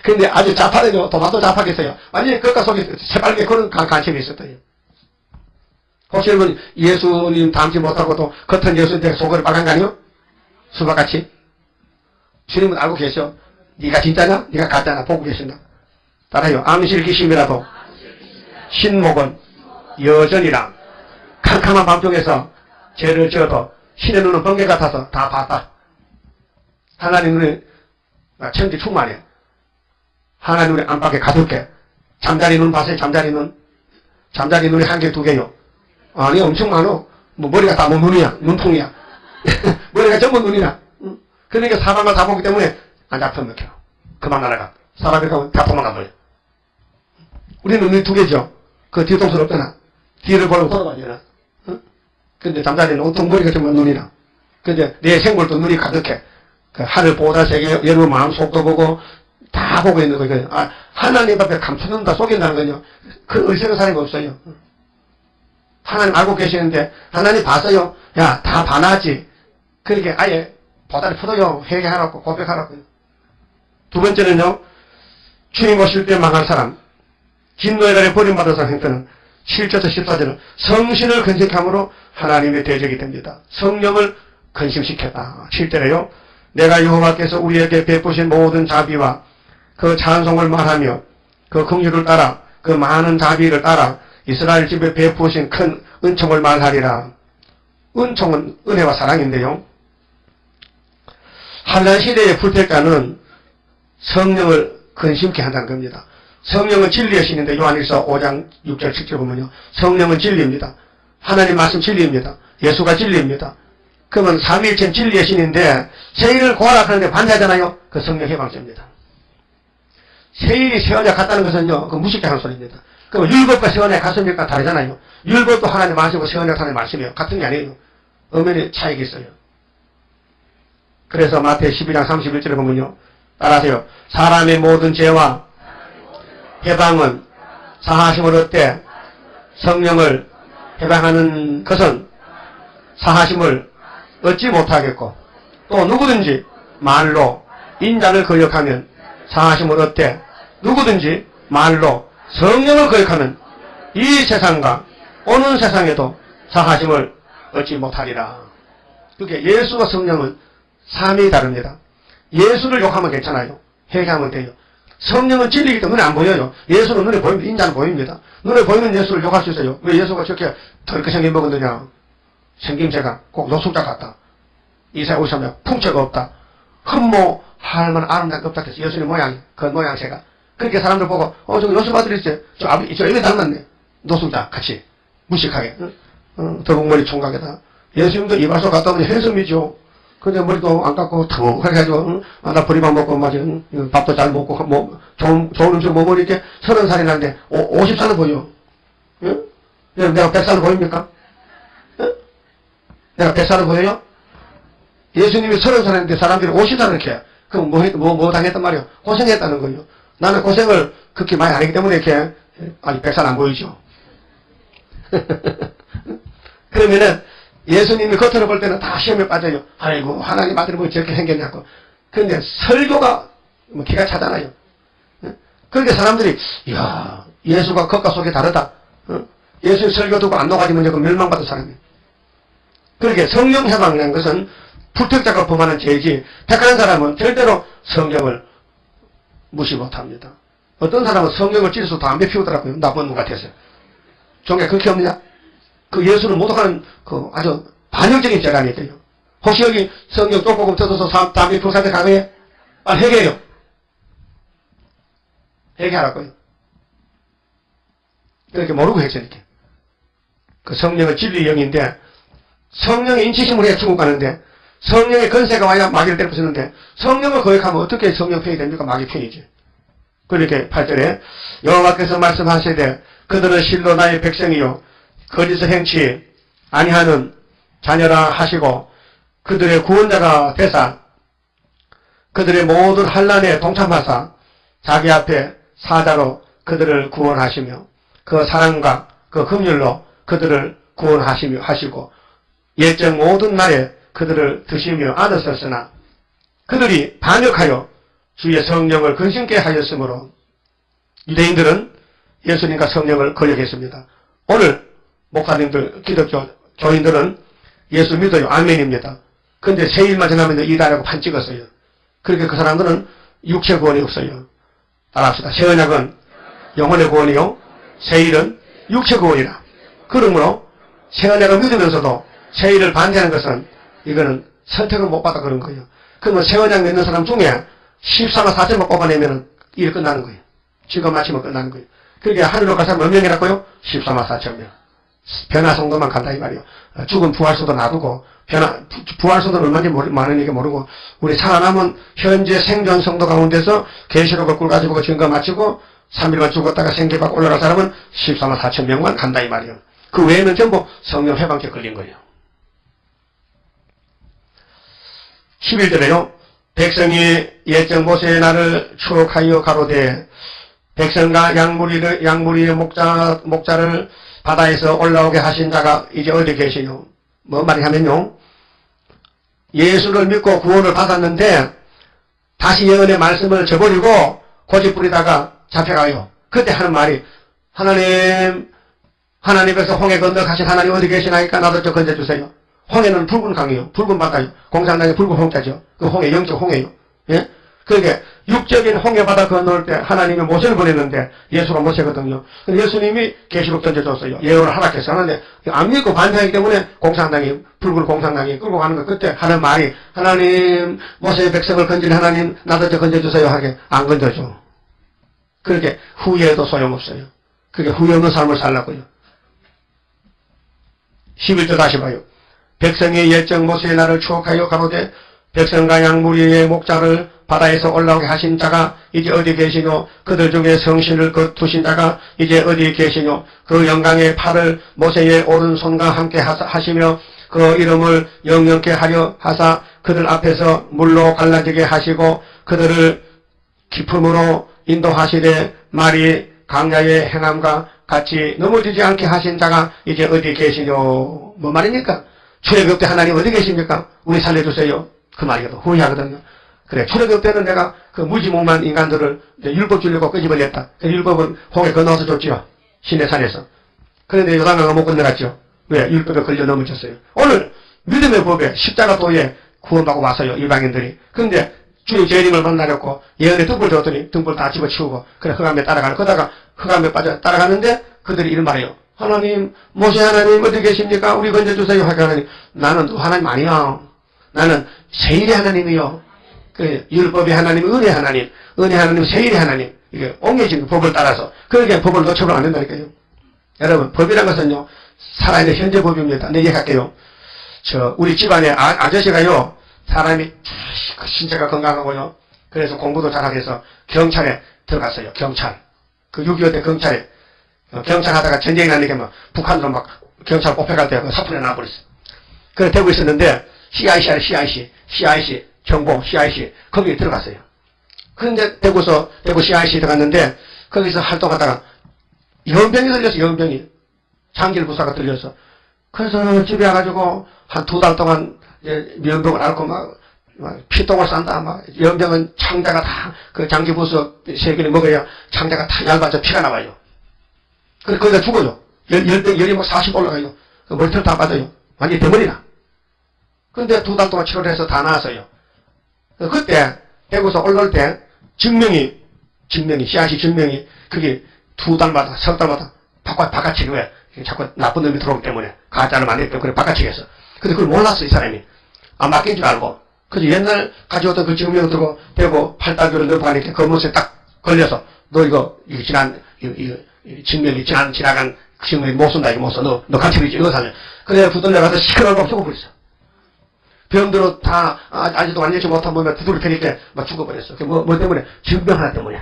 근데 아주 자파는요. 도마도 자파겠어요. 완전히 겉과 속이 새빨개 그런 간첩이 있었대요. 혹시 여러분 예수님 닮지 못하고도 겉은 예수인데 속을 빨간 거 아니요? 수박같이? 주님은 알고 계셔. 네가 진짜냐? 네가 가짜냐? 보고 계신다. 따라요. 암실기심이라도 신목은 여전이라. 캄캄한 밤중에서 죄를 지어도 신의 눈은 번개 같아서 다 봤다. 하나님 눈에 천지 충만해. 하나님 눈에 안팎에 가득해. 잠자리 눈 봤어요? 잠자리 눈? 잠자리 눈이 한 개, 두 개요. 아니 엄청 많어. 뭐 머리가 다 뭐 눈이야. 눈통이야. 머리가 전부 눈이야. 그러니까 사람을 다 보기 때문에 안 잡혀먹혀. 그만 날아가. 사람이 가면 다 도망가버려. 우리는 눈이 두 개죠. 그 뒤통수 없잖아. 뒤를 보려고 돌아봐야 되나. 근데 잠자리는 온통 머리가 전부 눈이라. 근데 내 생물도 눈이 가득해. 그 하늘 보다 세계 여러분 마음 속도 보고 다 보고 있는 거예요. 하나님 앞에 감춰둔다 속인다는 거요. 그 의식의 사람이 없어요. 하나님 알고 계시는데 하나님 봤어요. 야, 다 봐놨지. 그러니까 아예 보다리 풀어요. 회개하라고 고백하라고요. 두 번째는요. 주님 오실 때 망할 사람. 진노의 날에 버림받은 사람 형태는 7절에서 14절은 성신을 근심함으로 하나님의 대적이 됩니다. 성령을 근심시켰다. 7절에요. 내가 여호와께서 우리에게 베푸신 모든 자비와 그 찬송을 말하며 그 긍휼을 따라 그 많은 자비를 따라 이스라엘 집에 베푸신 큰 은총을 말하리라. 은총은 은혜와 사랑인데요. 한란 시대의 불택자는 성령을 근심케 한다는 겁니다. 성령은 진리의 신인데 요한일서 5장 6절 7절 보면요. 성령은 진리입니다. 하나님 말씀 진리입니다. 예수가 진리입니다. 그러면 삼위일체는 진리의 신인데 세일을 구하라 하는데 반대하잖아요. 그 성령 해방죄입니다. 세일이 세원에 갔다는 것은요. 그 무식한 소리입니다. 그럼 율법과 세원의 같습니까? 다르잖아요. 율법도 하나님 말씀이고 세원이 하나님 말씀이에요. 같은 게 아니에요. 엄연히 차이가 있어요. 그래서 마태 12장 31절에 보면요. 따라하세요. 사람의 모든 죄와 해방은 사하심을 얻되 성령을 해방하는 것은 사하심을 얻지 못하겠고 또 누구든지 말로 인자를 거역하면 사하심을 얻되 누구든지 말로 성령을 거역하면 이 세상과 오는 세상에도 사하심을 얻지 못하리라. 그게 예수와 성령은 삶이 다릅니다. 예수를 욕하면 괜찮아요. 회개하면 돼요. 성령은 진리이기 때문에 눈에 안 보여요. 예수는 눈에 보입니다. 인자는 보입니다. 눈에 보이는 예수를 욕할 수 있어요. 왜 예수가 저렇게 더럽게 생긴 먹었느냐. 생김새가 꼭 노숙자 같다. 이사야 53장 풍채가 없다. 흠모할 만한 아름다운 게 없다 했어. 예수님 모양이, 그 모양새가. 그렇게 사람들 보고, 저기 요셉 아들이 있어요. 저 입에 닮았네. 노숙자 같이. 무식하게. 더벅머리 총각에다. 예수님도 이발소 갔다 오면 핸섬이죠. 근데 머리도 안 깎고 텅 해가지고, 나 보리밥 먹고, 밥도 잘 먹고, 좋은 음식 먹으니 이렇게 30살이 나는데, 50살은 보여. 응? 내가 100살은 보입니까? 응? 내가 100살은 보여요? 예수님이 30살인데 사람들이 50살을 이렇게 해. 그럼 뭐 당했단 말이에요? 고생했다는 거예요. 나는 고생을 그렇게 많이 안 했기 때문에 이렇게, 아니, 100살 안 보이죠? 그러면은, 예수님이 겉으로 볼 때는 다 시험에 빠져요. 아이고, 하나님 아들이 뭐 저렇게 생겼냐고. 그런데 설교가 기가 차잖아요. 그런데 사람들이, 이야, 예수가 겉과 속이 다르다. 예수의 설교 듣고 안 녹아지면 그 멸망받은 사람이에요. 그렇게 성령 해방이라는 것은 불특자가 범하는 죄이지, 택하는 사람은 절대로 성경을 무시 못합니다. 어떤 사람은 성경을 찔러서 담배 피우더라고요. 나쁜 놈 같아서. 종에 그렇게 없느냐? 그 예수를 모독하는 그 아주 반영적인 죄가 아니에요. 혹시 여기 성경 조금 뜯어서 담배 피우는 사람들 강해? 빨리 회개해요. 회개하라고요. 이렇게 모르고 했으니까. 그 성령은 진리의 영인데, 성령의 인치심을 해야 천국 가는데, 성령의 건세가 와야 마귀를 때려부수는데, 성령을 거역하면 어떻게 성령 편이 됩니까? 마귀 편이지. 그렇게 8절에 여호와께서 말씀하시되 그들은 실로 나의 백성이요 거짓을 행치 아니하는 자녀라 하시고 그들의 구원자가 되사 그들의 모든 환난에 동참하사 자기 앞에 사자로 그들을 구원하시며 그 사랑과 그 긍휼로 그들을 구원하시며 하시고 예정 모든 날에 그들을 드시며 안으셨으나 그들이 반역하여 주의 성령을 근심케 하였으므로 유대인들은 예수님과 성령을 거역했습니다. 오늘 목사님들, 기독교 교인들은 예수 믿어요. 아멘입니다. 근데 세일만 지나면 이다라고 판 찍었어요. 그렇게 그 사람들은 육체 구원이 없어요. 따라합시다. 새 언약은 영혼의 구원이요. 세일은 육체 구원이라. 그러므로 새 언약을 믿으면서도 세일을 반대하는 것은 이거는 선택을 못 받아 그런 거예요. 그러면 새 언약 믿는 사람 중에 14만 4천만 뽑아내면 일 끝나는 거예요. 직업 마치면 끝나는 거예요. 그러니까 하늘로 갈 사람 몇 명이라고요? 14만 4천 명. 변화성도만 간다 이 말이요. 죽은 부활성도 놔두고 부활성도는 얼마인지 많으니까 모르고 우리 살아남은 현재 생존 성도 가운데서 계시록을 꿀 가지고 증거 마치고 3일만 죽었다가 생기받고 올라갈 사람은 14만 4천 명만 간다 이 말이요. 그 외에는 전부 성령 해방죄 걸린 거예요. 11절에요. 백성이 옛적 모세의 날을 추억하여 가로되 백성과 양무리의 목자를 바다에서 올라오게 하신 자가 이제 어디 계시뇨? 뭐 말이냐면요. 예수를 믿고 구원을 받았는데 다시 예언의 말씀을 저버리고 고집부리다가 잡혀가요. 그때 하는 말이 하나님께서 홍해 건너 가신 하나님 어디 계시나이까 나도 좀 건져주세요. 홍해는 붉은 강이요. 붉은 바다요. 공산당의 붉은 홍자죠. 그 홍해, 영적 홍해요. 예? 그러니까 육적인 홍해 바다 건널 때 하나님이 모세를 보냈는데 예수가 모세거든요. 예수님이 계시록 던져줬어요. 예언을 허락해서 하는데 안 믿고 반대하기 때문에 공산당이 붉은 공산당이 끌고 가는 거 그때 하는 말이 하나님 모세의 백성을 건질 하나님 나도 좀 건져주세요 하게 안 건져줘. 그렇게 후회해도 소용없어요. 그게 후회 없는 삶을 살라고요. 11절 다시 봐요. 백성이 옛적 모세의 날을 추억하여 가로되 백성과 양무리의 목자를 바다에서 올라오게 하신 자가 이제 어디 계시뇨? 그들 중에 성신을 거두신 자가 이제 어디 계시뇨? 그 영광의 팔을 모세의 오른손과 함께 하시며 그 이름을 영영케 하려 하사 그들 앞에서 물로 갈라지게 하시고 그들을 기품으로 인도하시되 말이 강야의 행함과 같이 넘어지지 않게 하신 자가 이제 어디 계시뇨? 뭐 말입니까? 출애굽 때 하나님 어디 계십니까? 우리 살려주세요. 그 말이거든. 후회하거든요. 그래, 출애굽 때는 내가 그 무지몽만 인간들을 율법 주려고 끄집어냈다. 그 율법은 홍해 건너서 줬지요. 시내산에서. 그런데 요단강을 못 건너갔죠. 왜? 율법에 걸려 넘어졌어요. 오늘 믿음의 법에 십자가 도에 구원받고 왔어요. 이방인들이. 그런데 주님 재림을 만나려고 예언의 등불 줬더니 등불 다 집어치우고 그래 흑암에 따라가는 그러다가 흑암에 빠져 따라가는데 그들이 이런 말이에요. 하나님, 모세 하나님 어디 계십니까? 우리 건져주세요. 하나님, 나는 하나님 아니야. 나는 세일의 하나님이요. 그 율법의 하나님, 은혜 하나님, 은혜 하나님, 세일의 하나님. 이게 옹해진 법을 따라서 그러니까 법을 놓쳐버리면 안 된다니까요. 여러분, 법이란 것은요 살아있는 현재 법입니다. 내 얘기할게요. 우리 집안에 아저씨가요 사람이 신체가 건강하고요. 그래서 공부도 잘하게 해서 경찰에 들어갔어요. 경찰. 그 6.25 때 경찰에 경찰 하다가 전쟁이 나니까 막 북한으로 막 경찰 뽑혀갈 때 그 사투리 나와버렸어요. 그래 되고 있었는데 CIC 정보 CIC 거기에 들어갔어요. 그런데 대구 CIC 들어갔는데 거기서 활동하다가 연병이 들렸어. 연병이 장길 부사가 들려서 그래서 집에 와가지고 한 2달 동안 연병을 앓고 막 피똥을 싼다. 막 연병은 창자가 다 그 장기 부수 3개를 먹어야 창자가 다 얇아져 피가 나와요. 그래 거기다 죽어요. 열이 막 40 올라가요. 그 머리털 다 빠져요. 완전히 대머리나. 그런데 2달 동안 치료를 해서 다 나았어요. 그때 대구에서 올라올 때 증명이 CIC 증명이 그게 2달마다 3달마다 바깥치기 왜 자꾸 나쁜 놈이 들어오기 때문에 가짜를 만들기 때문에 바깥치기 했어. 근데 그걸 몰랐어 이 사람이. 안 맡긴 줄 알고. 그래서 옛날 가져왔던 그 증명을 들고 대구 팔다교를 넘어가니까 검은색 딱 걸려서 너 이거 지난 증명이 지나간 증명이 못 쓴다 이거 못 써. 너 간첩이지 이거 사면. 그래 부들려 가서 시끄러워 죽어버렸어. 병들어 다 아직도 완전히 못한 몸에 두드려 패니까 막 죽어버렸어. 뭐 때문에? 증명 하나 때문에.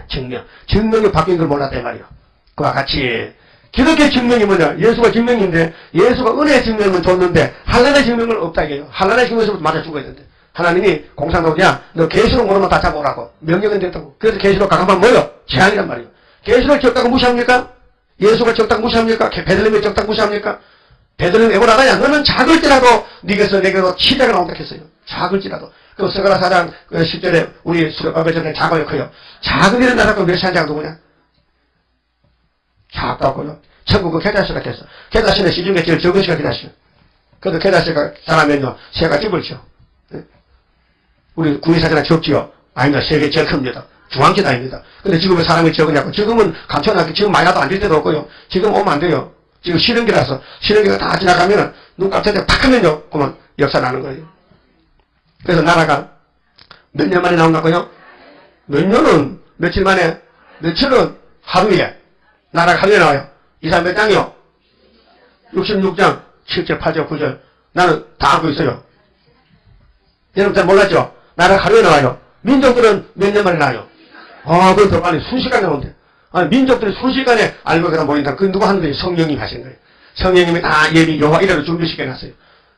증명이 바뀐 걸 몰랐단 말이야. 그와 같이 기독교 증명이 뭐냐? 예수가 증명인데 예수가 은혜의 증명을 줬는데 한란의 증명은 없다 이게요. 한란의 증명에서 맞아 죽어야 되는데 하나님이 공산독이야 너 계시록 모르면 다 잡아오라고 명령은 됐다고. 그래서 계시록 가가면 뭐요? 재앙이란 말이에요. 계시록 적다고 무시합니까? 예수가 적다고 무시합니까? 베들레헴이 적다고 무시합니까? 베들레헴 에고라다야 너는 작을지라도 네게서 내게로 치자가 나온다 했어요. 작을지라도. 그 스가랴 4장 10절에 우리 아버지는 작아요 커요. 작은 일은 나라고 멸시한 자가 누구냐? 작다고요. 천국은 게다시라 했어. 게다시는 시중에 제일 적은 시가 게다시. 그래도 게다시가 사람면요 새가 집을 쳐. 우리 구이사전에 적지요. 아닙니다. 세계 제일 큽니다. 중앙지다입니다. 근데 지금은 사람이 적으냐고. 지금은 감춰놨고 지금 많이 나도 안 될 때도 없고요. 지금 오면 안 돼요. 지금 실현기라서 실현기가 다 지나가면은 눈 깜짝이야 탁 하면요. 그러면 역사 나는 거예요. 그래서 나라가 몇 년 만에 나온다고요? 몇 년은 며칠 만에 며칠은 하루에 나라가 하루에 나와요. 이사 몇 장이요? 66장 7절 8절 9절 나는 다 알고 있어요. 여러분 잘 몰랐죠? 나라가 하루에 나와요. 민족들은 몇 년 만에 나와요. 그럼 더 빨리 순식간에 나온대. 민족들이 순식간에 알고 그냥 모인다. 그 누가 하는데 성령님이 하신 거예요. 성령님이 다 예비 여호와 이래로 준비시켜놨어요.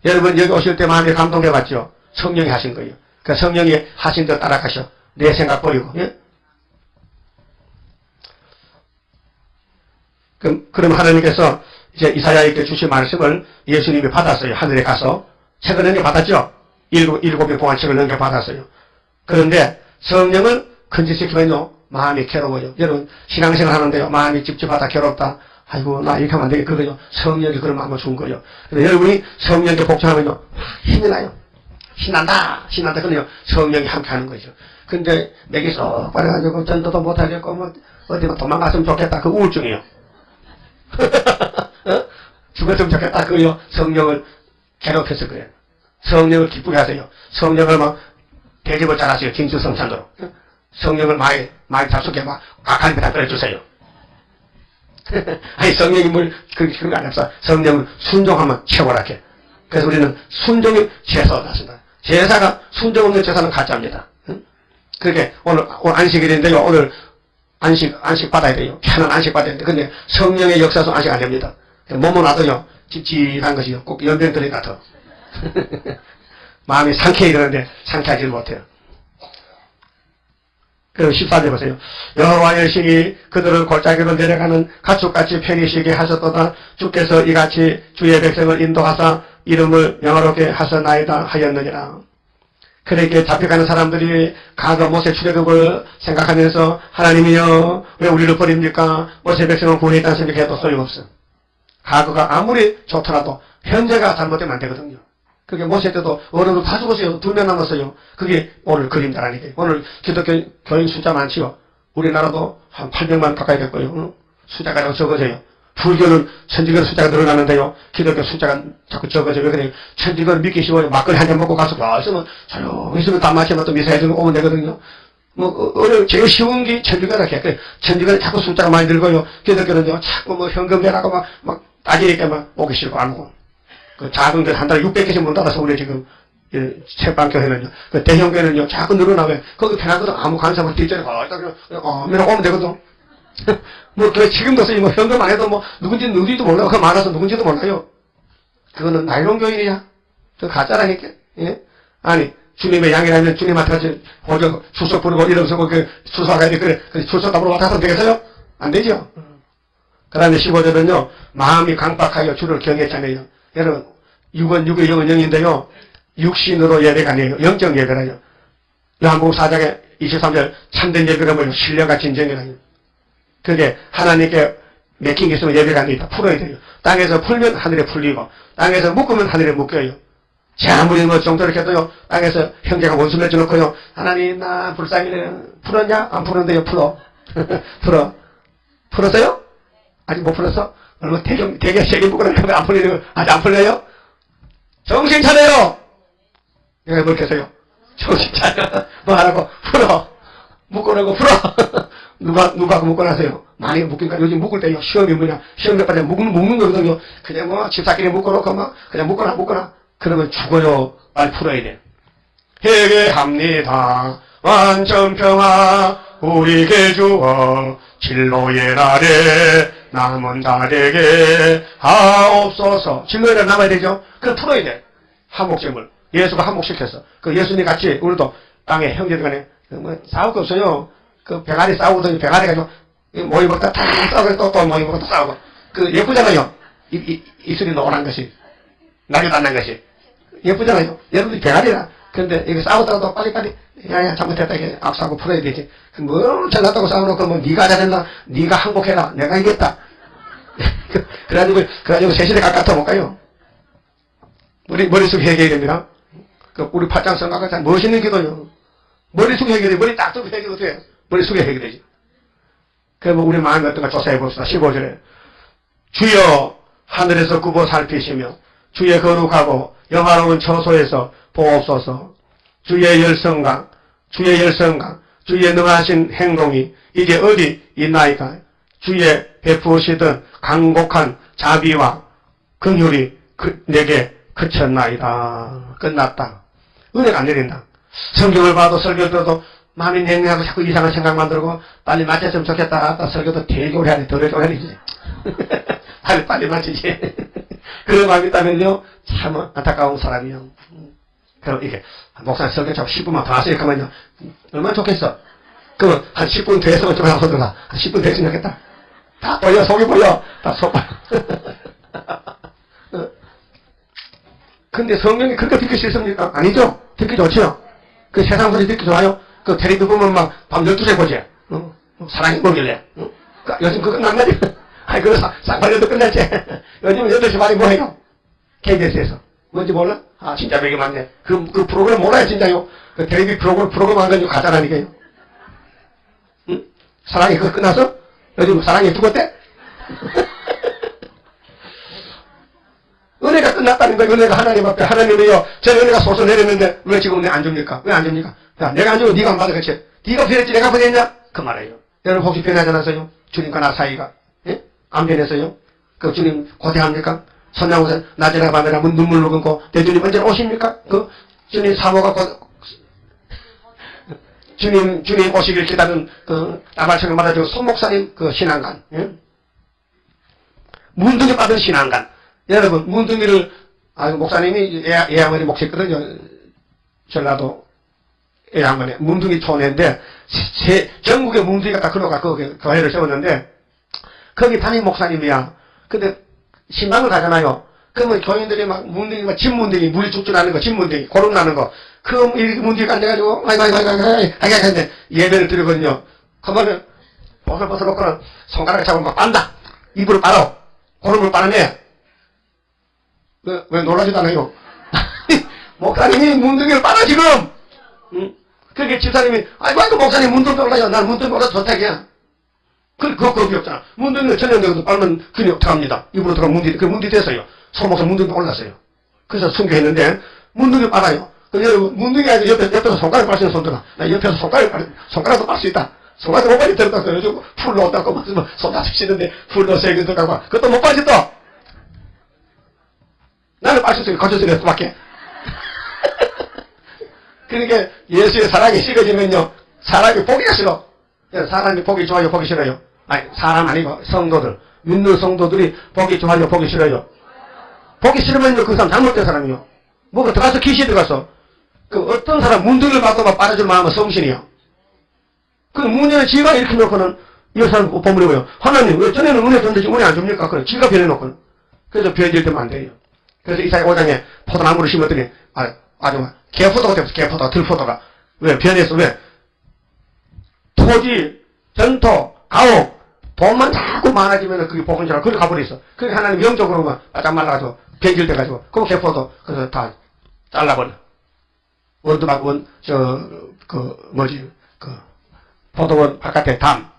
여러분 여기 오실 때 마음에 감동해봤죠? 성령이 하신 거예요. 그러니까 성령이 하신 대로 따라가셔. 내 생각 버리고. 예? 그럼 하나님께서 이제 이사야에게 주신 말씀을 예수님이 받았어요. 하늘에 가서 책을 넘겨받았죠. 일곱의 보안책을 넘겨받았어요. 그런데 성령을 근질시키면요 마음이 괴로워요. 여러분 신앙생활 하는데요 마음이 찝찝하다 괴롭다. 아이고 나 이렇게 하면 안 되겠. 그거요 성령이 그런 마음을 준 거예요. 근데 여러분이 성령께 복종하면요 힘이 나요. 신난다. 그러요 성령이 함께 하는 거죠. 근데 맥이 쏙 빠져가지고 전도도 못하겠고 뭐 어디 도망갔으면 좋겠다. 그 우울증이에요. 죽었으면 좋겠다. 그거요 성령을 괴롭혀서 그래요. 성령을 기쁘게 하세요. 성령을 막 대접을 잘하세요. 진수성찬으로. 성령을 많이 잡수게 막 각한 입에다 끓여주세요. 아니 성령이 뭘 그런 거 아니었어. 성령은 순종하면 최고라게. 그래서 우리는 순종이 제사로 났습니다. 제사가 순종 없는 제사는 가짜입니다. 그렇게 오늘 안식일인데요. 오늘 안식 받아야 돼요. 편한 안식 받아야 돼요. 근데 성령의 역사에서 안식 안 됩니다. 몸은 놔도요 찝찝한 것이요. 꼭 연병들이 같아. 마음이 상쾌히 그러는데 상쾌하지 못해요. 그리고 14절 보세요. 여호와의 신이 그들을 골짜기로 내려가는 가축같이 편히 쉬게 하셨도다. 주께서 이같이 주의 백성을 인도하사 이름을 영화롭게 하셨나이다 하였느니라. 그렇게 잡혀가는 사람들이 과거 모세 출애굽을 생각하면서 하나님이여 왜 우리를 버립니까? 모세 백성을 구원했다는 생각해도 소용없어. 과거가 아무리 좋더라도 현재가 잘못되면 안 되거든요. 그게 모세 때도 어른도 다 죽었어요. 2명 남았어요. 그게 오늘 그림자라니까요. 오늘 기독교 교인 숫자 많지요. 우리나라도 한 800만 가까이 됐고요. 숫자가 적어져요. 불교는 천주교 숫자가 늘어나는데요. 기독교 숫자가 자꾸 적어져요. 그래 천주교를 믿기 쉬워요. 막걸리 한 잔 먹고 가서 있으면 조용히 있으면 다 마치면 또 미사해 주면 오면 되거든요. 제일 쉬운 게 천주교라 했어요. 천주교는 자꾸 숫자가 많이 늘고요. 기독교는요, 자꾸 현금 내라고 막 따지니까 막 오기 싫고 안 오고. 그 작은 데 한 달에 600개씩 문 닫아서 우리 지금, 책방교회는요. 그 대형교회는요, 자꾸 늘어나면, 거기 편하거든. 아무 관심을 뒷전에 오면 되거든. 지금도 뭐 현금 안 해도 누군지도 몰라요. 그 많아서 누군지도 몰라요. 그거는 나이론 교인이야. 저 가짜라니까. 예? 아니, 주님의 양이라면 주님한테 같이 호적, 출석 부르고 이러면서 출석 가야 돼. 그래. 출석 답으로 왔다 갔다 되겠어요? 안 되죠? 그 다음에 15절은요, 마음이 강박하여 주를 경외하며 여러분, 6은 6의 0은 0인데요, 육신으로 예배가 아니에요. 영적 예배라요. 요한복음 4장에 23절, 참된 예배가 뭐예요? 신령과 진정이라요. 그게 하나님께 맥힌 게 있으면 예배가 아니다. 풀어야 돼요. 땅에서 풀면 하늘에 풀리고, 땅에서 묶으면 하늘에 묶여요. 제 아무리 정도를 해도요, 땅에서 형제가 원수 맺어놓고요, 하나님, 나 불쌍히 풀었냐? 안 풀었는데요, 풀어. 풀어. 풀었어요? 아직 못 풀었어? 얼마 되게 세게 묶어놨는데 안 풀리는 거, 아직 안 풀려요? 정신 차려요! 내가 뭘 했어요? 정신 차려. 뭐 하라고? 풀어. 묶어놓고 풀어. 누가 묶어놨어요? 많이 묶으니까 요즘 묶을 때요, 시험이 뭐냐? 시험 몇 번째 묶는 거거든요. 그냥 집사끼리 묶어놓고 그냥 묶어놔. 그러면 죽어요. 빨리 풀어야 돼. 회개합니다. 완전 평화 우리에게 주어 진로의 날에 남은 자에게 하옵소서. 진로의 날 남아야 되죠? 그럼 풀어야 돼. 한목점을. 예수가 한목시켰어. 그 예수님 같이 우리도 땅에 형제들 간에 싸울 거 없어요. 그 병아리 싸우더니 병아리 가지고 모이 먹다 다 싸우고 또 모이 먹다 싸우고. 그 예쁘잖아요. 입술이 노란 것이. 낙이 닿는 것이. 예쁘잖아요. 여러분들이 병아리라. 근데 이거 싸우다가 또 빨리빨리 야야 잘못했다 이게 악수하고 풀어야 되지. 뭘 잘났다고 싸워놓고 네가 잘했나? 네가 항복해라. 내가 이겼다. 그래가지고 세시대 가까이 못 가요. 머릿속 해결이 됩니다. 우리 팔짱 성가가 참 멋있는 기도요. 머릿속 해결이 머리 딱 뜨고 해결이 어떻게 해요? 머릿속에 해결되지. 그러면 우리 마음이 어떤가 조사해 봅시다. 15절에 주여 하늘에서 굽어 살피시며 주의 거룩하고 영화로운 처소에서 보옵소서. 주의 열성강, 주의 능하신 행동이 이제 어디 있나이까? 주의 베푸시던 강곡한 자비와 긍휼이 내게 그쳤나이다. 끝났다. 은혜가 안 내린다. 성경을 봐도 설교 들어도 마음이 냉랭하고 자꾸 이상한 생각만 들고 빨리 마쳤으면 좋겠다. 설교도 되게 오래 하네. 더 오래 하지. 빨리 마치지. 그런 마음이 있다면요, 참 안타까운 사람이요. 그럼 이게, 목사님 설교 자꾸 10분만 더 하세요. 그러면요, 얼마나 좋겠어. 그러면 한 10분 더 했으면 좀 하더라. 한 10분 더 했으면 좋겠다. 다 보여, 속이 보여. 다 속 보여. 근데 성경이 그렇게 듣기 싫습니까? 아니죠? 듣기 좋죠? 그 세상 소리 듣기 좋아요? 그 텔레비 보면 막 밤 12시에 보지? 사랑이 뭐길래? 요즘 그거 끝났나지? 아니, 그거 쌍팔려도 끝났지? 요즘 8시 반에 뭐 해요? KBS에서. 뭔지 몰라? 아, 진짜 되게 많네. 그 프로그램 몰라요, 진짜요? 그 텔레비 프로그램 한 건지 가짜라니까요. 응? 사랑이 그거 끝나서? 요즘 사랑이 죽었대? 은혜가 끝났다는 거예요. 은혜가 하나님 앞에. 하나님이요, 저 은혜가 솟아 내렸는데 왜 지금 은혜 안 줍니까? 왜 안 줍니까? 야, 내가 안 주고 네가 안 받아, 그치? 네가 변했지 내가 변했냐? 그 말이에요. 여러분 혹시 변하지 않았어요? 주님과 나 사이가. 예? 안 변했어요? 그 주님 고대합니까? 선양우선 낮이나 밤이나 눈물로 끊고 대주님 언제 오십니까? 그 주님 사모가 주님 오시길 기다리는 그 나발청을 받아주고 손목사님 그 신앙관. 예? 문둥이 받은 신앙관. 여러분, 문둥이를, 목사님이 예양원이 목사거든요. 전라도 예양원에. 문둥이 촌인데, 전국에 문둥이가 다 걸어가, 그 교회를 세웠는데, 거기 담임 목사님이야. 근데, 신방을 가잖아요. 그러면 교인들이 막, 문둥이가 집문둥이, 물이 쭉쭉나는 거, 집문둥이, 고름 나는 거. 그 문둥이가 앉아가지고, 아이고, 하는데, 예배를 드리거든요. 그러면, 옷을 벗어놓고는 손가락을 잡으면 막 빤다. 입으로 빨아. 고름을 빨아내. 왜 놀라지도 않아요? 목사님이 문둥이를 빨아 지금. 응? 그렇게 집사님이 아이고 목사님 문둥이 올라요. 난 문둥이 올라서 좋다기야. 그거 겁이 없잖아. 문둥이를 전염되어도 빨면 그게 어떡합니다. 입으로 들어가면 문둥이 됐어요. 소목사 문둥이 올랐어요. 그래서 순교했는데 문둥이 빨아요. 여러분 문둥이 아니고 옆에서 손가락 빨 수 있는 손들아. 나 옆에서 손가락도 빨 수 있다. 손가락도 못 빨리 들어가서 요즘 풀 넣었다고 막 손 다치시는데 풀 넣어서 여기 들어가고 그것도 못 빠지 또. 나는 빨 수 있어요. 거쳤으니까 밖에. 그러니까 예수의 사랑이 식어지면요. 사람이 보기가 싫어. 사람이 보기 좋아요, 보기 싫어요. 아니, 사람 아니고 성도들. 믿는 성도들이 보기 좋아요, 보기 싫어요. 보기 싫으면요, 그 사람 잘못된 사람이요. 뭐가 들어가서 기시에 들어가서. 그 어떤 사람 문둥이를 봐도 막 빨아줄 마음은 성신이요. 그 문제는 지가 이렇게 놓고는 이 사람 보물이 뭐예요? 하나님, 왜 전에는 은혜 줬는데 지금 은혜 안 줍니까? 그래, 지가 변해놓고는. 그래서 변질 되면 안 돼요. 그래서 이사야 5장에 포도나무를 심었더니, 아주 개포도가 됐어, 개포도가, 들포도가. 왜? 변해서 왜? 토지, 전토, 가옥, 돈만 자꾸 많아지면 그게 복은 줄 알고 그걸 가버렸어. 그러니까 하나님 영적으로만 바짝 말라가지고, 변질돼가지고, 그럼 개포도, 그래서 다 잘라버려. 원두막, 포도원 바깥에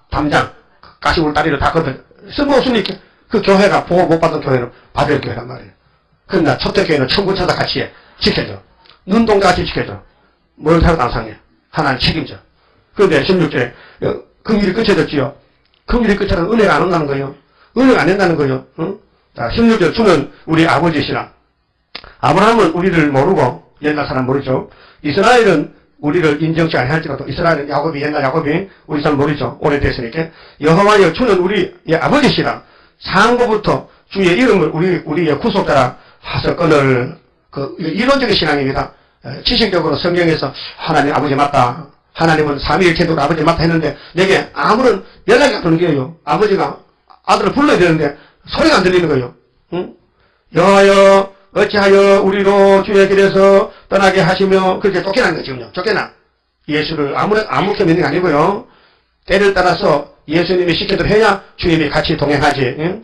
담장, 가시물 다리를 다 걷어. 쓸모없으니까 그 교회가 보호 못 받은 교회는 받을 교회란 말이에요. 그러나 초대교회는 천군천사 같이 해. 지켜줘. 눈동자 같이 지켜줘. 뭘 사도 안 상해. 하나님 책임져. 그런데 16절에 금일이 끝쳐졌지요. 금일이 끝쳐서 은혜가 안 온다는 거예요. 은혜가 안 된다는 거예요. 응? 자, 16절 주는 우리 아버지시라. 아브라함은 우리를 모르고 옛날 사람 모르죠. 이스라엘은 우리를 인정치 아니할지라도 이스라엘은 야곱이 옛날 야곱이 우리 사람 모르죠. 오래됐으니까 여호와여 주는 우리의 아버지시라. 상고부터 주의 이름을 우리의 구속자라 하서 끊을 이론적인 신앙입니다. 지식적으로 성경에서 하나님 아버지 맞다. 하나님은 삼위일체도 아버지 맞다 했는데 내게 아무런 연락이 안 오는 거예요. 아버지가 아들을 불러야 되는데 소리가 안 들리는 거예요. 응? 여하여 어찌하여 우리로 주의 길에서 떠나게 하시며 그렇게 쫓겨난 거지요. 쫓겨나. 예수를 아무렇게 믿는 게 아니고요. 때를 따라서 예수님이 시켜들 해야 주님이 같이 동행하지. 응?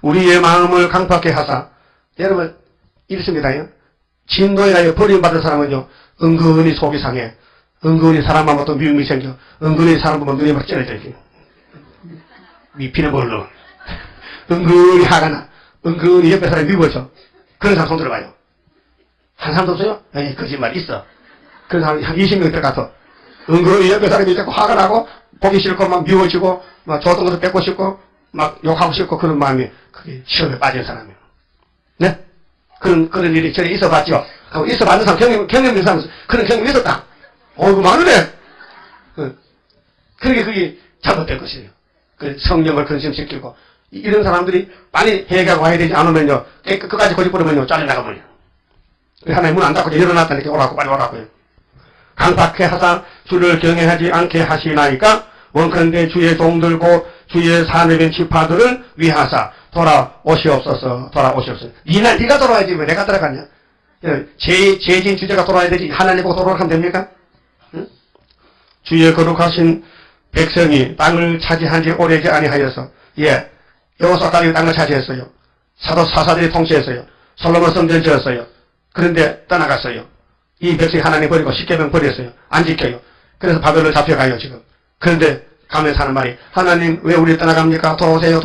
우리의 마음을 강팍하게 하사. 여러분 이렇습니다. 진노에 가여 버림받은 사람은요. 은근히 속이 상해. 은근히 사람만 봐도 미움이 생겨. 은근히 사람 보면 눈이 막 찌르져. 미피는 뭘로. 은근히 화가 나. 은근히 옆에 사람이 미워져. 그런 사람 손 들어봐요. 한 사람도 없어요? 에이, 거짓말 있어. 그런 사람 한 20명 들어가서 은근히 옆에 사람이 자꾸 화가 나고 보기 싫고 막 미워지고 막 좋았던 것을 뺏고 싶고 막 욕하고 싶고 그런 마음이 그게 시험에 빠진 사람이에요. 네? 그런 일이 전에 있어 봤죠? 하고 있어 봤는 사람, 경험 있는 사람, 그런 경험이 있었다. 어이구, 많으네! 그러게 그게 잘못된 것이에요. 그 성령을 근심시키고, 이런 사람들이 빨리 회개하고 와야 되지 않으면요, 끝까지 고집부리면요, 잘려나가버려요. 하나님 문 안 닫고 일어났다니까 오라고, 빨리 오라고요. 강팍해 하사 주를 경외하지 않게 하시나이까, 원컨대 주의 종들고 주의 사내된 지파들을 위하사 돌아오시옵소서. 네가 돌아와야지 왜 내가 돌아가냐? 죄진 주제가 돌아와야 되지 하나님 보고 돌아가면 됩니까? 응? 주의 거룩하신 백성이 땅을 차지한 지 오래지 아니하여서 여호사닥이 땅을 차지했어요. 사사들이 통치했어요. 솔로몬 성전 지었어요. 그런데 떠나갔어요. 이 백성이 하나님 버리고 십계명 버렸어요. 안 지켜요. 그래서 바벨론 잡혀가요 지금. 그런데 가면서 하는 말이 하나님 왜 우리 떠나갑니까? 돌아오세요.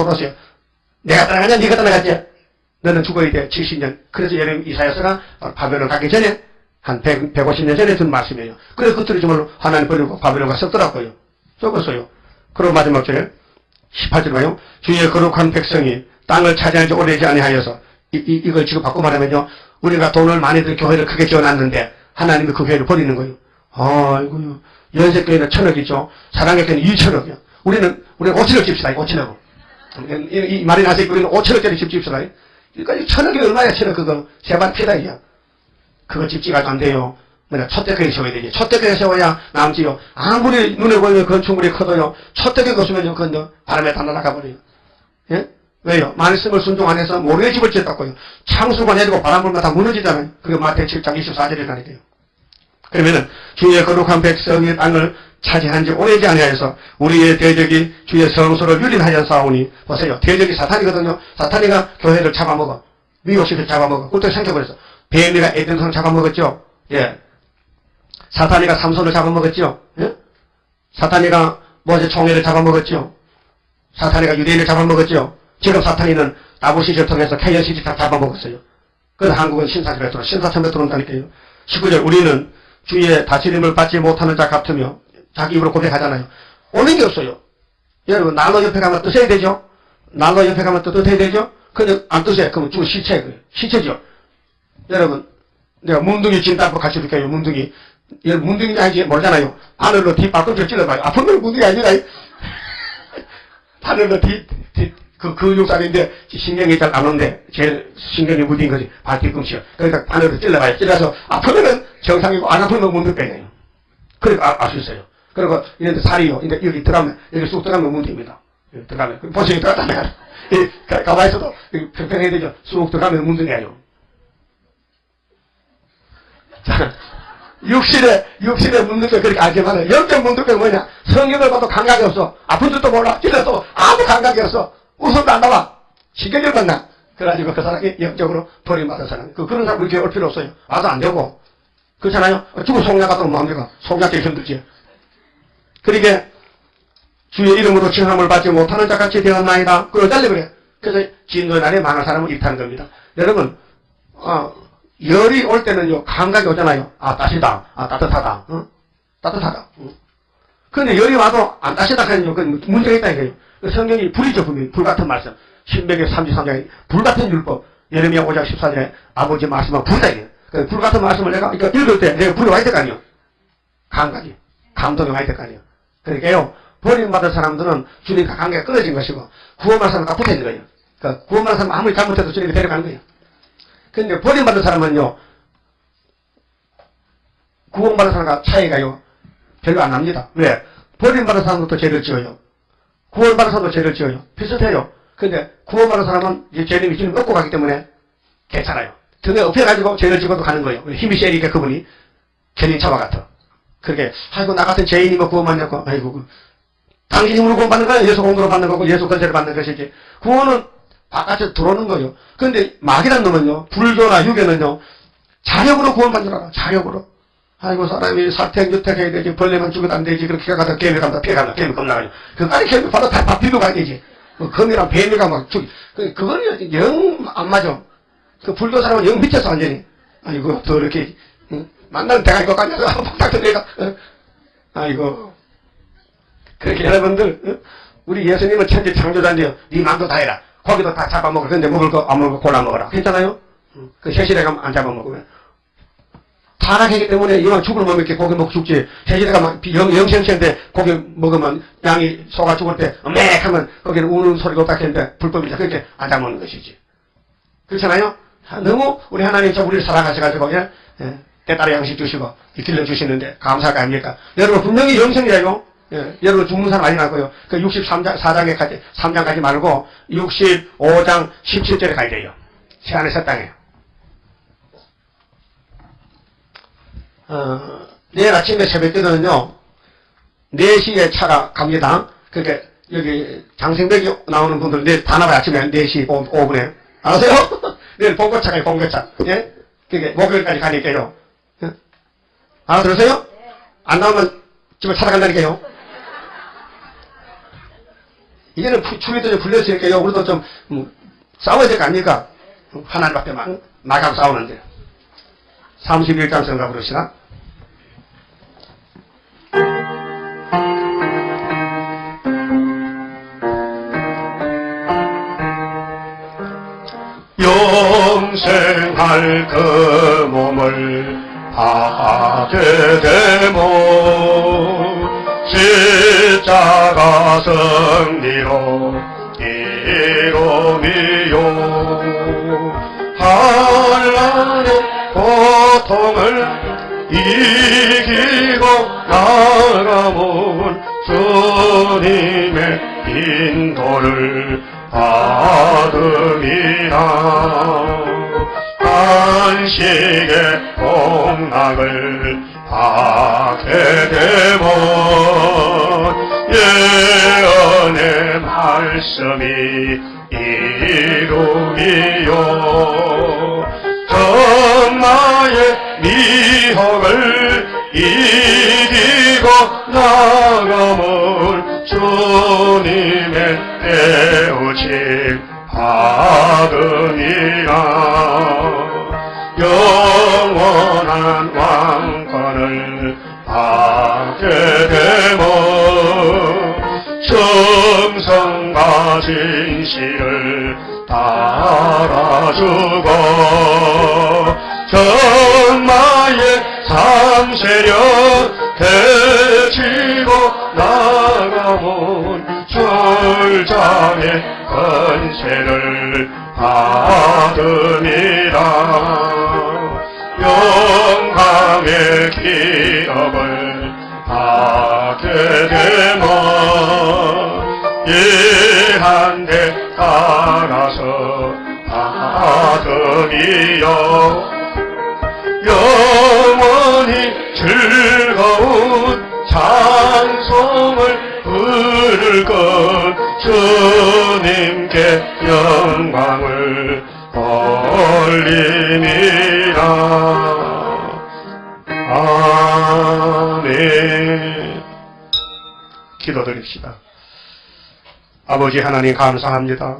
내가 떠나가냐? 네가 떠나갔지? 너는 죽어야 돼. 70년. 그래서 예레미 이사야서가 바벨론 가기 전에 한 150년 전에 든 말씀이에요. 그래서 그들이 정말 하나님 버리고 바벨론가 썩더라고요. 썩었어요. 그리고 마지막 절에 18절 봐요. 주의 거룩한 백성이 땅을 차지한 지 오래지 아니하여서 이걸 지금 바꿔 말하면요. 우리가 돈을 많이 들 교회를 크게 지어놨는데 하나님이 그 교회를 버리는 거예요. 아이고요. 연세교회는 1000억이죠. 사랑의교회는 2000억이요. 우리는 5천억 집시다. 5천억. 이 말이 나서 우리는 5천억짜리 집 집시다. 그러니까 1000억이 얼마야 1000억 그거. 세반 피다 이게. 그거 집 지가도 안 돼요. 뭐냐 첫대교회 세워야 되지. 첫대교회 세워야 남지요. 아무리 눈에 보이면 건축물이 커도요. 첫대교회 없으면 그건 바람에 다 날아가버려요. 예? 왜요? 말씀을 순종 안 해서 모래의 집을 지었다고요. 창수만 해도 바람 불면 다 무너지잖아요. 그게 마태 7장 24절이라니까요. 그러면은 주의 거룩한 백성의 땅을 차지한 지 오래지 아니하여서 우리의 대적이 주의 성소를 유린하여 싸우니 보세요. 대적이 사탄이거든요. 사탄이가 교회를 잡아먹어. 미혹시를 잡아먹어. 그때 생겨버렸어. 뱀이가 에덴성을 잡아먹었죠. 예. 사탄이가 삼손을 잡아먹었죠. 예? 사탄이가 모세 총회를 잡아먹었죠. 사탄이가 유대인을 잡아먹었죠. 지금 사탄이는 다보시를 통해서 케이언시티 다 잡아먹었어요. 그래서 한국은 신사참에 들어온다니까요. 19절 우리는 주의 다스림을 받지 못하는 자 같으며 자기 입으로 고백하잖아요. 오는 게 없어요. 여러분 난로 옆에 가면 뜨셔야 되죠. 난로 옆에 가면 뜨셔야 되죠. 근데 안 뜨세요. 그러면 죽은 시체죠. 여러분 내가 문둥이 진단법 같이 줄게요. 문둥이. 여러분 문둥이인지 아닌지 모르잖아요. 바늘로 뒤 발꿈치를 찔러봐요. 아프면 문둥이 아니라 바늘로 그 근육살인데 신경이 잘 안 오는데 제일 신경이 무딘 거지. 발 뒤꿈치요. 그러니까 바늘로 찔러봐요. 찔러서 아프면은 정상이고 안 아프면 문둥병이에요. 그러니까 알 수 있어요. 그리고 이런데 살이요. 근데 여기 들어가면 여기 쑥 들어가면 문둥입니다. 여기 들어가면 보시기 들어갔다면 가만히 있어도 평평해야 되죠. 쑥 들어가면 문둥이에요. 자, 육신의 문둥병 그렇게 알지만 영적 문둥병 뭐냐? 성경을 봐도 감각이 없어. 아픈 줄도 몰라. 찔러도 아무 감각이 없어. 웃음도 안 나와. 신경질만 나. 그래가지고 그 사람이 영적으로 버림받은 사람. 그런 사람 우리 교회 올 필요 없어요. 와도 안 되고. 그렇잖아요? 죽은 송양 같으면 뭐합니까? 송양 제일 힘들지. 그러니까 주의 이름으로 칭함을 받지 못하는 자같이 되었나이다. 그걸 달리 그래. 그래서 진노의 날에 망할 사람은 일타는 겁니다. 여러분, 열이 올 때는요, 감각이 오잖아요. 아, 따시다. 아, 따뜻하다. 응? 따뜻하다. 응? 근데 열이 와도 안 따시다 하면요, 그 문제가 있다 이거예요. 성경이 불이죠, 분명히. 불 같은 말씀. 신명기 33장에 불 같은 율법. 예레미야 5장 14절에 아버지 말씀은 불이다 이거예요. 불 같은 말씀을 내가 읽을 때 내가 불이 와야 될 거 아니에요. 감각이. 감동이 와야 될 거 아니에요. 그러니까요, 버림받은 사람들은 주님과 관계가 끊어진 것이고, 구원받은 사람은 딱 붙어 있는 거예요. 그러니까 구원받은 사람은 아무리 잘못해도 주님이 데려가는 거예요. 근데 버림받은 사람은요, 구원받은 사람과 차이가요, 별로 안 납니다. 왜? 버림받은 사람도 죄를 지어요. 구원받은 사람도 죄를 지어요. 비슷해요. 근데 구원받은 사람은 이제 죄님이 주님 얻고 가기 때문에 괜찮아요. 등에 업혀가지고 죄를 지고도 가는 거예요. 힘이 세니까 그분이 견인차와 같아. 그렇게, 아이고, 나 같은 죄인이 뭐 구원받냐고, 아이고, 당신 힘으로 구원받는 거야? 예수 공로로 받는 거고, 예수 권세를 받는 것이지. 구원은 바깥에 들어오는 거예요. 근데 막이란 놈은요, 불교나 유교는요, 자력으로 구원받는 줄 알아. 자력으로. 아이고, 사람이 사택, 유택 해야 되지. 벌레만 죽어도 안 되지. 그렇게 가다 개미 간다, 폐 간다, 개미 겁나가지고. 그까지 개미 받아 다 비벼 가야 되지. 거미랑 뱀이가 막 죽이. 그거는 영 안 맞아. 그 불교 사람은 영 미쳤어, 완전히. 아이고, 더 이렇게, 만나는 대가리 것 같냐? 폭닥 터내가. 아이고. 그렇게 여러분들, 우리 예수님은 천지 창조자인데요. 네 맘도 다 해라. 고기도 다 잡아먹어. 근데 먹을 거 안 먹고 골라 먹어라. 괜찮아요? 그 세실에 가면 안 잡아먹으면. 타락하기 때문에 이왕 죽을 몸에 이렇게 고기 먹고 죽지. 세실에 가면 영생시인데 고기 먹으면 양이 소가 죽을 때, 맥 하면 거기는 우는 소리가 없다 했는데 불법이죠. 그렇게 안 잡아먹는 것이지. 그렇잖아요? 너무 우리 하나님 저 우리를 사랑하셔가지고, 예? 때따라 양식 주시고, 길러주시는데, 감사할 거 아닙니까? 여러분, 분명히 영생이에요. 예, 여러분 죽는 사람 많이 나고요. 그 63장에까지, 3장까지 말고, 65장 17절에 가야 돼요. 새하늘 새 땅에. 내일 아침에 새벽 때는요, 4시에 차가 갑니다. 그러니까, 여기, 장생백이 나오는 분들 내일 다 나와요. 아침에 4시 5분에. 아세요? 내일 봉고차가요, 봉고차. 예? 그게 목요일까지 가니까요. 예? 알아들으세요? 안 나오면 집에 찾아간다니까요. 이제는 추위도 좀 풀렸으니까요. 우리도 좀, 싸워야 될 거 아닙니까? 하나님밖에 나가고 싸우는데. 31장 생각 그러시나? 영생할 그 몸을 하게 되모 십자가 승리로 이루미요 한란의 고통을 이기고 나가본 주님의 인도를 받음이라 안식의 복락을 받게 되면 예언의 말씀이 이루기요 정말 나감은 주님의 깨우침 받음이라. 영원한 왕권을 받게 되면 정성과 진실을 따라주고 정마의 삼세력 되치고 나가온 출장의 권세를 받음이라. 영광의 기업을 받게 되면 이한대 따라서 받음이요. 영원히 즐거운 찬송을 부를 것 주님께 영광을 올리니라. 아멘. 기도드립시다. 아버지 하나님 감사합니다.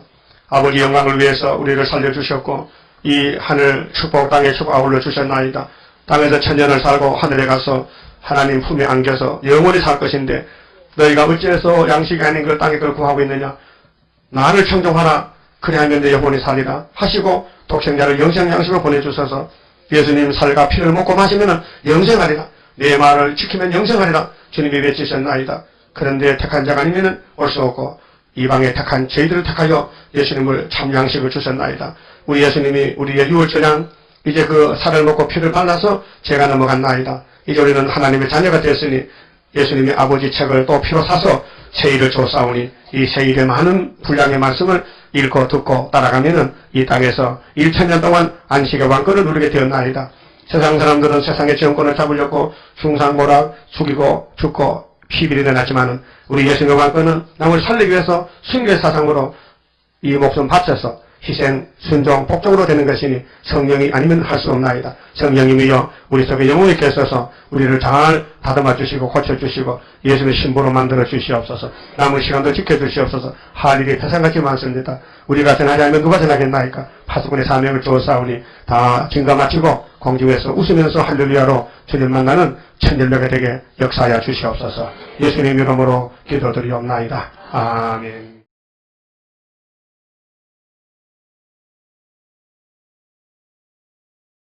아버지 영광을 위해서 우리를 살려주셨고 이 하늘 축복 땅에 축복 아울러 주셨나이다. 땅에서 천년을 살고 하늘에 가서 하나님 품에 안겨서 영원히 살 것인데 너희가 어찌해서 양식이 아닌 걸 땅에 걸 구하고 있느냐. 나를 청종하라. 그리하면 내 영혼이 살리라 하시고 독생자를 영생 양식으로 보내주셔서 예수님 살과 피를 먹고 마시면 영생하리라. 내 말을 지키면 영생하리라. 주님이 외치셨나이다. 그런데 택한 자가 아니면 올 수 없고 이방에 택한 저희들을 택하여 예수님을 참 양식을 주셨나이다. 우리 예수님이 우리의 유월절양 이제 그 살을 먹고 피를 발라서 죄가 넘어갔나이다. 이제 우리는 하나님의 자녀가 됐으니 예수님의 아버지 책을 또 피로 사서 세일을 줬사오니 이 세일의 많은 분량의 말씀을 읽고 듣고 따라가면은 이 땅에서 1000년 동안 안식의 왕권을 누리게 되었나이다. 세상 사람들은 세상의 정권을 잡으려고 숭상모락 죽이고 죽고 피비를 내놨지만은 우리 예수님의 왕권은 남을 살리기 위해서 순교의 사상으로 이 목숨 바쳐서 희생, 순종, 복종으로 되는 것이니 성령이 아니면 할 수 없나이다. 성령님이여 우리 속에 영혼이 계셔서 우리를 잘 다듬어 주시고 고쳐주시고 예수님의 신부로 만들어 주시옵소서. 남은 시간도 지켜주시옵소서. 할 일이 태산같이 많습니다. 우리가 생하지 않으면 누가 생하겠나이까. 파수꾼의 사명을 주었사오니 다 증거 마치고 공중에서 웃으면서 할렐루야로 주님 만나는 천년력에 되게 역사하여 주시옵소서. 예수님 이름으로 기도드리옵나이다. 아멘.